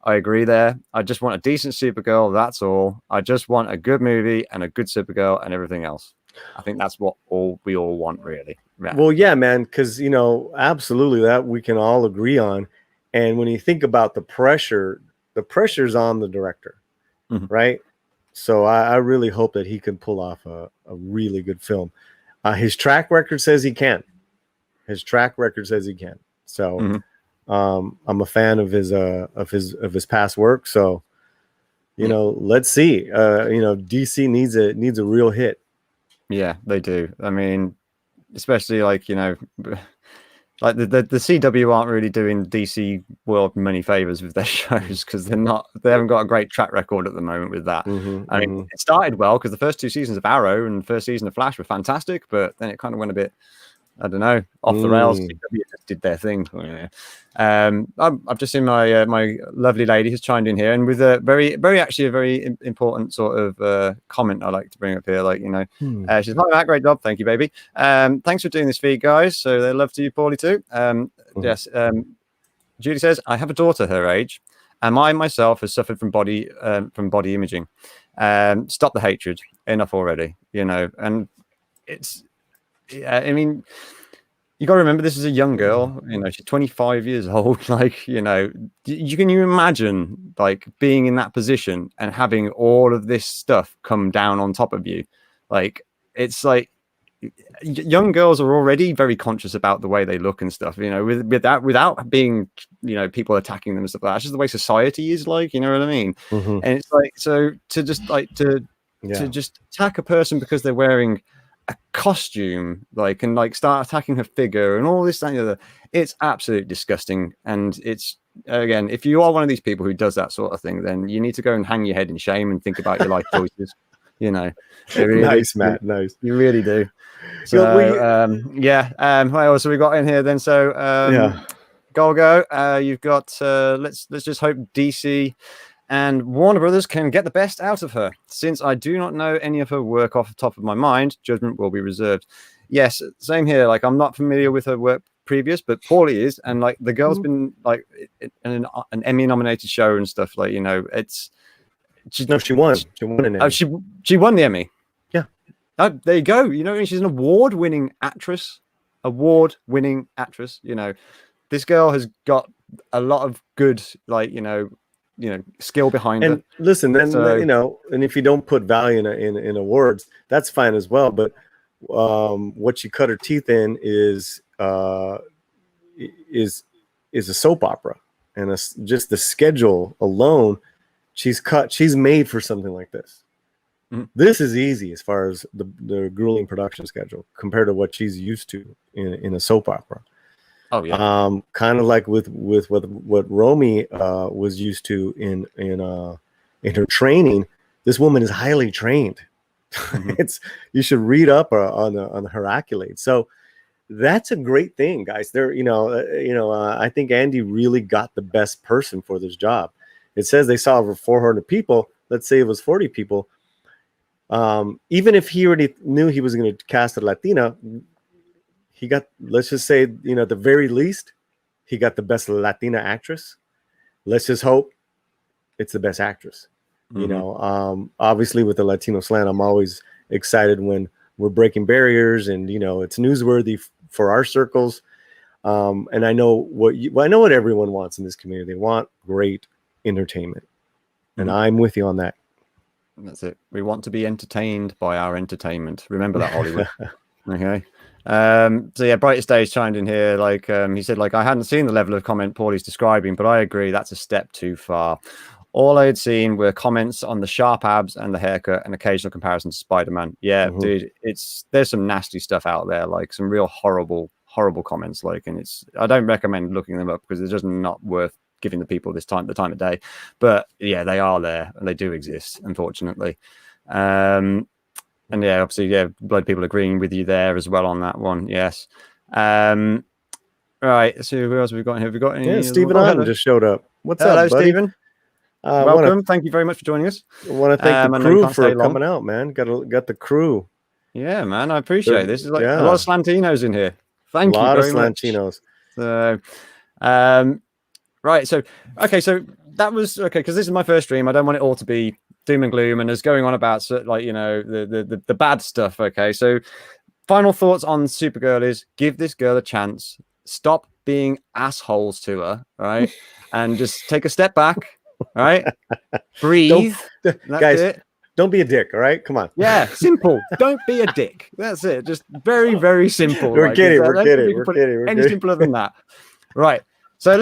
I agree there. I just want a decent Supergirl. That's all. I just want a good movie and a good Supergirl and everything else. I think that's what we all want, really. Yeah. Well, yeah, man, because, you know, absolutely, that we can all agree on. And when you think about the pressure's on the director, right? So I really hope that he can pull off a really good film. His track record says he can. So I'm a fan of his past work. So, you know, let's see. You know, DC needs a real hit. Yeah, they do. I mean, especially like, you know, like the CW aren't really doing DC world many favors with their shows because they haven't got a great track record at the moment with that. I mean, it started well because the first 2 seasons of Arrow and the first season of Flash were fantastic, but then it kind of went a bit, I don't know, off the rails. CW just did their thing. I've just seen my my lovely lady has chimed in here, and with a very important sort of comment I like to bring up here. Like, you know, she's like, "That great job, thank you, baby. Thanks for doing this feed, guys. So they love to you, Paulie, too." Yes. Judy says, "I have a daughter her age, and I myself has suffered from body imaging. Stop the hatred. Enough already. You know, and it's." I mean, you got to remember this is a young girl. You know, she's 25 years old. Like, you know, can you imagine like being in that position and having all of this stuff come down on top of you? Like, it's like young girls are already very conscious about the way they look and stuff. You know, without being, you know, people attacking them and stuff like that. That's just the way society is. Like, you know what I mean? And it's like, so to just like to just attack a person because they're wearing a costume, like, and like start attacking her figure and all this, that, and the other. It's absolutely disgusting. And it's, again, if you are one of these people who does that sort of thing, then you need to go and hang your head in shame and think about your life choices. You know, really, nice, Matt. Nice. You really do. So, what else have we got in here then? So, Golgo, you've got, let's just hope DC and Warner Brothers can get the best out of her. Since I do not know any of her work off the top of my mind, judgment will be reserved. Yes, same here. Like, I'm not familiar with her work previous, but Paulie is, and like the girl's been like in an Emmy-nominated show and stuff. Like, you know, she won. She won an Emmy. She won the Emmy. Yeah. There you go. You know, she's an award-winning actress. You know, this girl has got a lot of good, like, you know, skill behind and it. Listen, then, you know, and if you don't put value in awards, that's fine as well. But what she cut her teeth in is a soap opera, and just the schedule alone, she's made for something like this. This is easy as far as the grueling production schedule compared to what she's used to in a soap opera. Oh yeah. Kind of like with what Romy was used to in her training. This woman is highly trained. You should read up on her accolades. So that's a great thing, guys. I think Andy really got the best person for this job. It says they saw over 400 people. Let's say it was 40 people. Even if he already knew he was going to cast a Latina, he got, let's just say, you know, at the very least, he got the best Latina actress. Let's just hope it's the best actress. You know, obviously with the Latino slant, I'm always excited when we're breaking barriers and, you know, it's newsworthy for our circles. And I know I know what everyone wants in this community. They want great entertainment, and I'm with you on that. That's it. We want to be entertained by our entertainment. Remember that, Hollywood. Okay. So yeah, Brightest Days chimed in here. Like he said, like I hadn't seen the level of comment Paulie's describing, but I agree that's a step too far. All I had seen were comments on the sharp abs and the haircut and occasional comparison to Spider-Man. Yeah, dude, there's some nasty stuff out there, like some real horrible comments. Like, and I don't recommend looking them up because it's just not worth giving the people the time of day. But yeah, they are there and they do exist, unfortunately. And yeah, obviously, yeah, blood people agreeing with you there as well on that one. Yes. Right. So who else have we got here? Have we got any? Yeah, Stephen Otten just showed up. What's up, buddy? Stephen. Welcome. Thank you very much for joining us. I want to thank the crew for coming out, man. Got the crew. Yeah, man. I appreciate this. Is like a lot of Slantinos in here. Thank you very much. A lot of Slantinos. So, right. So, okay. So that was okay because this is my first stream. I don't want it all to be doom and gloom and us going on about like the bad stuff. Okay. So, final thoughts on Supergirl is give this girl a chance. Stop being assholes to her. Right, and just take a step back. All right, breathe. Guys, don't be a dick. All right, come on. Yeah, simple. Don't be a dick. That's it. Just very, very simple. We're kidding. Any simpler than that. Right. So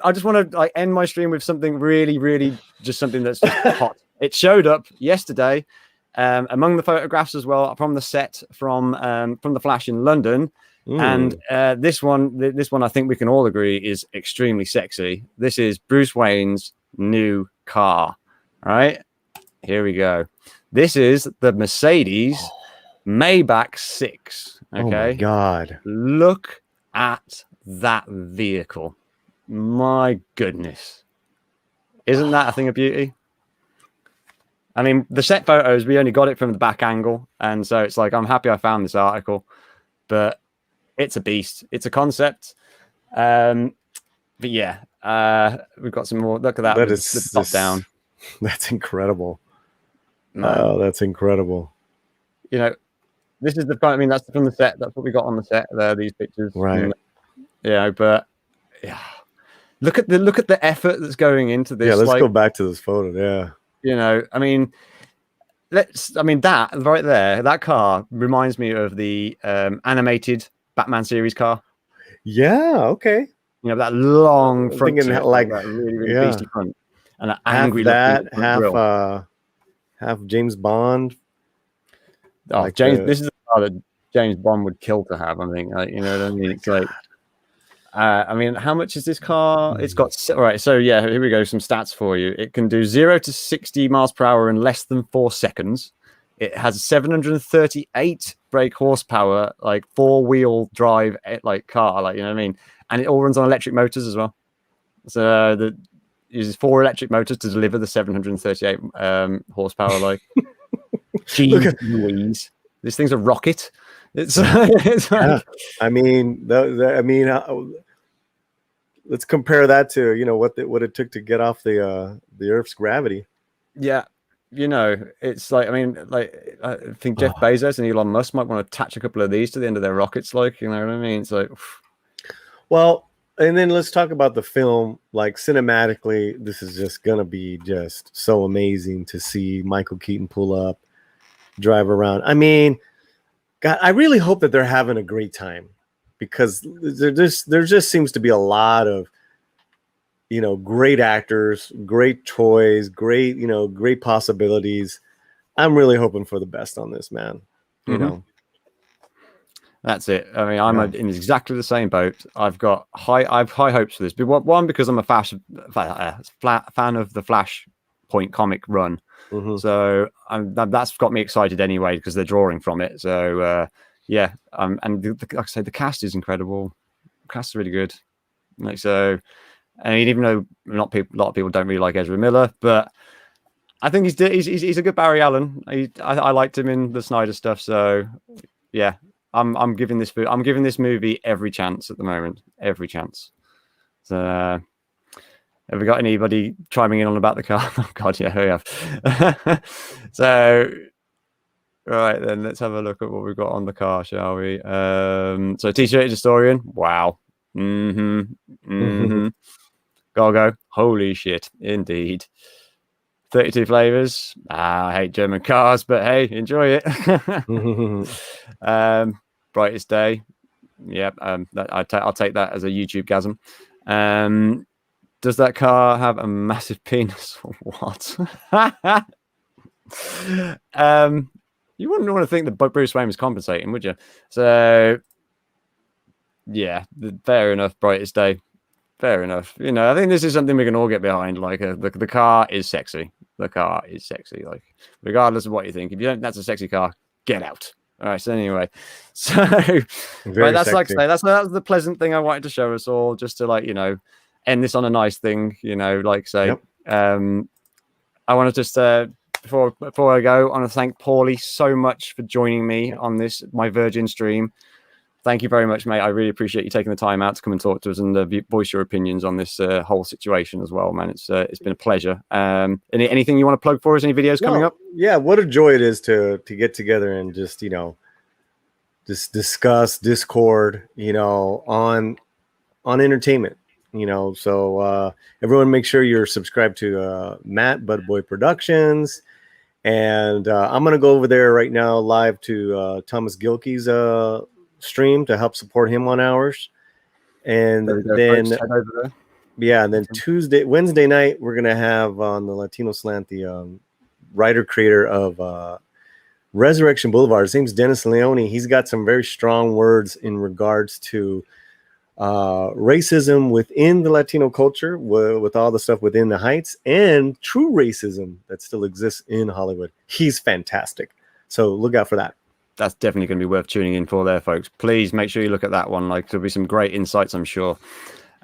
I just want to like end my stream with something really, really just something that's just hot. It showed up yesterday among the photographs as well from the set from the Flash in London. And this one I think we can all agree is extremely sexy. This is Bruce Wayne's new car. All right, here we go. This is the Mercedes Maybach 6. Okay. Oh my God. Look at that vehicle. My goodness. Isn't that a thing of beauty? I mean, the set photos, we only got it from the back angle. And so it's like, I'm happy I found this article, but it's a beast. It's a concept. But yeah, we've got some more. Look at that. That is the top down. That's incredible. Man. Oh, that's incredible. You know, this is I mean, that's from the set. That's what we got on the set there, these pictures. Right. Yeah, but yeah. Look at the effort that's going into this. Yeah, let's go back to this photo. Yeah. You know, I mean, that right there, that car reminds me of the animated Batman series car. Yeah, okay. You know, that long front, like that really, really beastly front, and that angry half James Bond. Oh, like this is a car that James Bond would kill to have. I think, like, you know what I mean? It's like, I mean, how much is this car? It's got right. So yeah, here we go. Some stats for you. It can do 0 to 60 miles per hour in less than 4 seconds. It has 738 brake horsepower, like 4-wheel drive, like car, like, you know what I mean? And it all runs on electric motors as well. So it uses 4 electric motors to deliver the 738 horsepower. Like, geez Louise, this thing's a rocket. It's like, I mean, let's compare that to what it took to get off the Earth's gravity. Yeah. You know, it's like, I mean, like, I think Jeff Bezos and Elon Musk might want to attach a couple of these to the end of their rockets, like, you know what I mean? It's like, well, and then let's talk about the film. Like, cinematically, this is just gonna be just so amazing to see Michael Keaton pull up, drive around. I mean, God, I really hope that they're having a great time, because there just seems to be a lot of, great actors, great toys, great possibilities. I'm really hoping for the best on this, man. You know, that's it. I mean, I'm in exactly the same boat. I've high hopes for this. One, because I'm a fan of the Flashpoint comic run. So that's got me excited anyway, because they're drawing from it. So yeah, and like I say, the cast is incredible. The cast is really good. Like, so. I mean, even though a lot of people don't really like Ezra Miller, but I think he's a good Barry Allen. I liked him in the Snyder stuff, so yeah, I'm giving this movie every chance at the moment, every chance. So, have we got anybody chiming in on about the car? Oh God, yeah, we have. So, right then, let's have a look at what we've got on the car, shall we? So, T-shirt historian, wow. Go. Holy shit, indeed. 32 flavors. I hate German cars, but hey, enjoy it. Brightest day. Yep. I'll take that as a YouTube gasm. Does that car have a massive penis or what? You wouldn't want to think that Bruce Wayne was compensating, would you? So, yeah, fair enough. Brightest day. Fair enough. You know, I think this is something we can all get behind. Like, the car is sexy. The car is sexy. Like, regardless of what you think, if you don't, that's a sexy car. Get out. All right. So anyway, right, that's sexy. Like I say, that's the pleasant thing I wanted to show us all, just to like end this on a nice thing. Like say, yep. I want to just before I go, I want to thank Paulie so much for joining me on this my Virgin stream. Thank you very much, mate. I really appreciate you taking the time out to come and talk to us and voice your opinions on this whole situation as well, man. It's been a pleasure. Anything you want to plug for us? Any videos coming up? Yeah, what a joy it is to get together and just just discuss Discord, on entertainment. So everyone make sure you're subscribed to Matt Budboy Productions. And I'm going to go over there right now live to Thomas Gilkey's stream to help support him on ours. And then and then Wednesday night, we're going to have on the Latino Slant the writer creator of Resurrection Boulevard. His name's Dennis Leone. He's got some very strong words in regards to racism within the Latino culture, with all the stuff within the Heights, and true racism that still exists in Hollywood. He's fantastic. So look out for that. That's definitely going to be worth tuning in for there, folks. Please make sure you look at that one. Like, there'll be some great insights, I'm sure.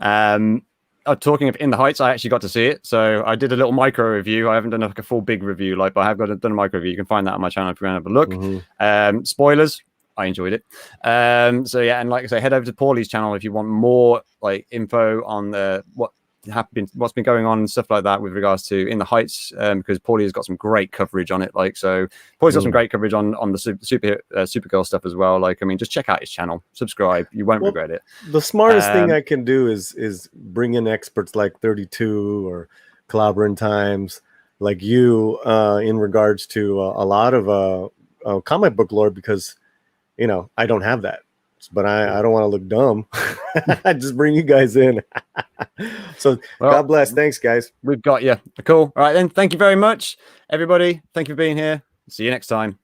Talking of In the Heights, I actually got to see it. So I did a little micro review. I haven't done a full big review, but I have done a micro review. You can find that on my channel if you want to have a look. Spoilers. I enjoyed it. So yeah, and like I say, head over to Paulie's channel if you want more like info on what's been going on and stuff like that with regards to In the Heights, because Paulie has got some great coverage on it. Like, so Paulie's got some great coverage on the Supergirl stuff as well. Like, I mean, just check out his channel, subscribe, you won't regret it. The smartest thing I can do is bring in experts like 32 or Clobbering Times, like you, in regards to a lot of comic book lore, because I don't have that, but I don't want to look dumb. I just bring you guys in. So God bless. Thanks, guys. We've got you. Cool. All right, then. Thank you very much, everybody. Thank you for being here. See you next time.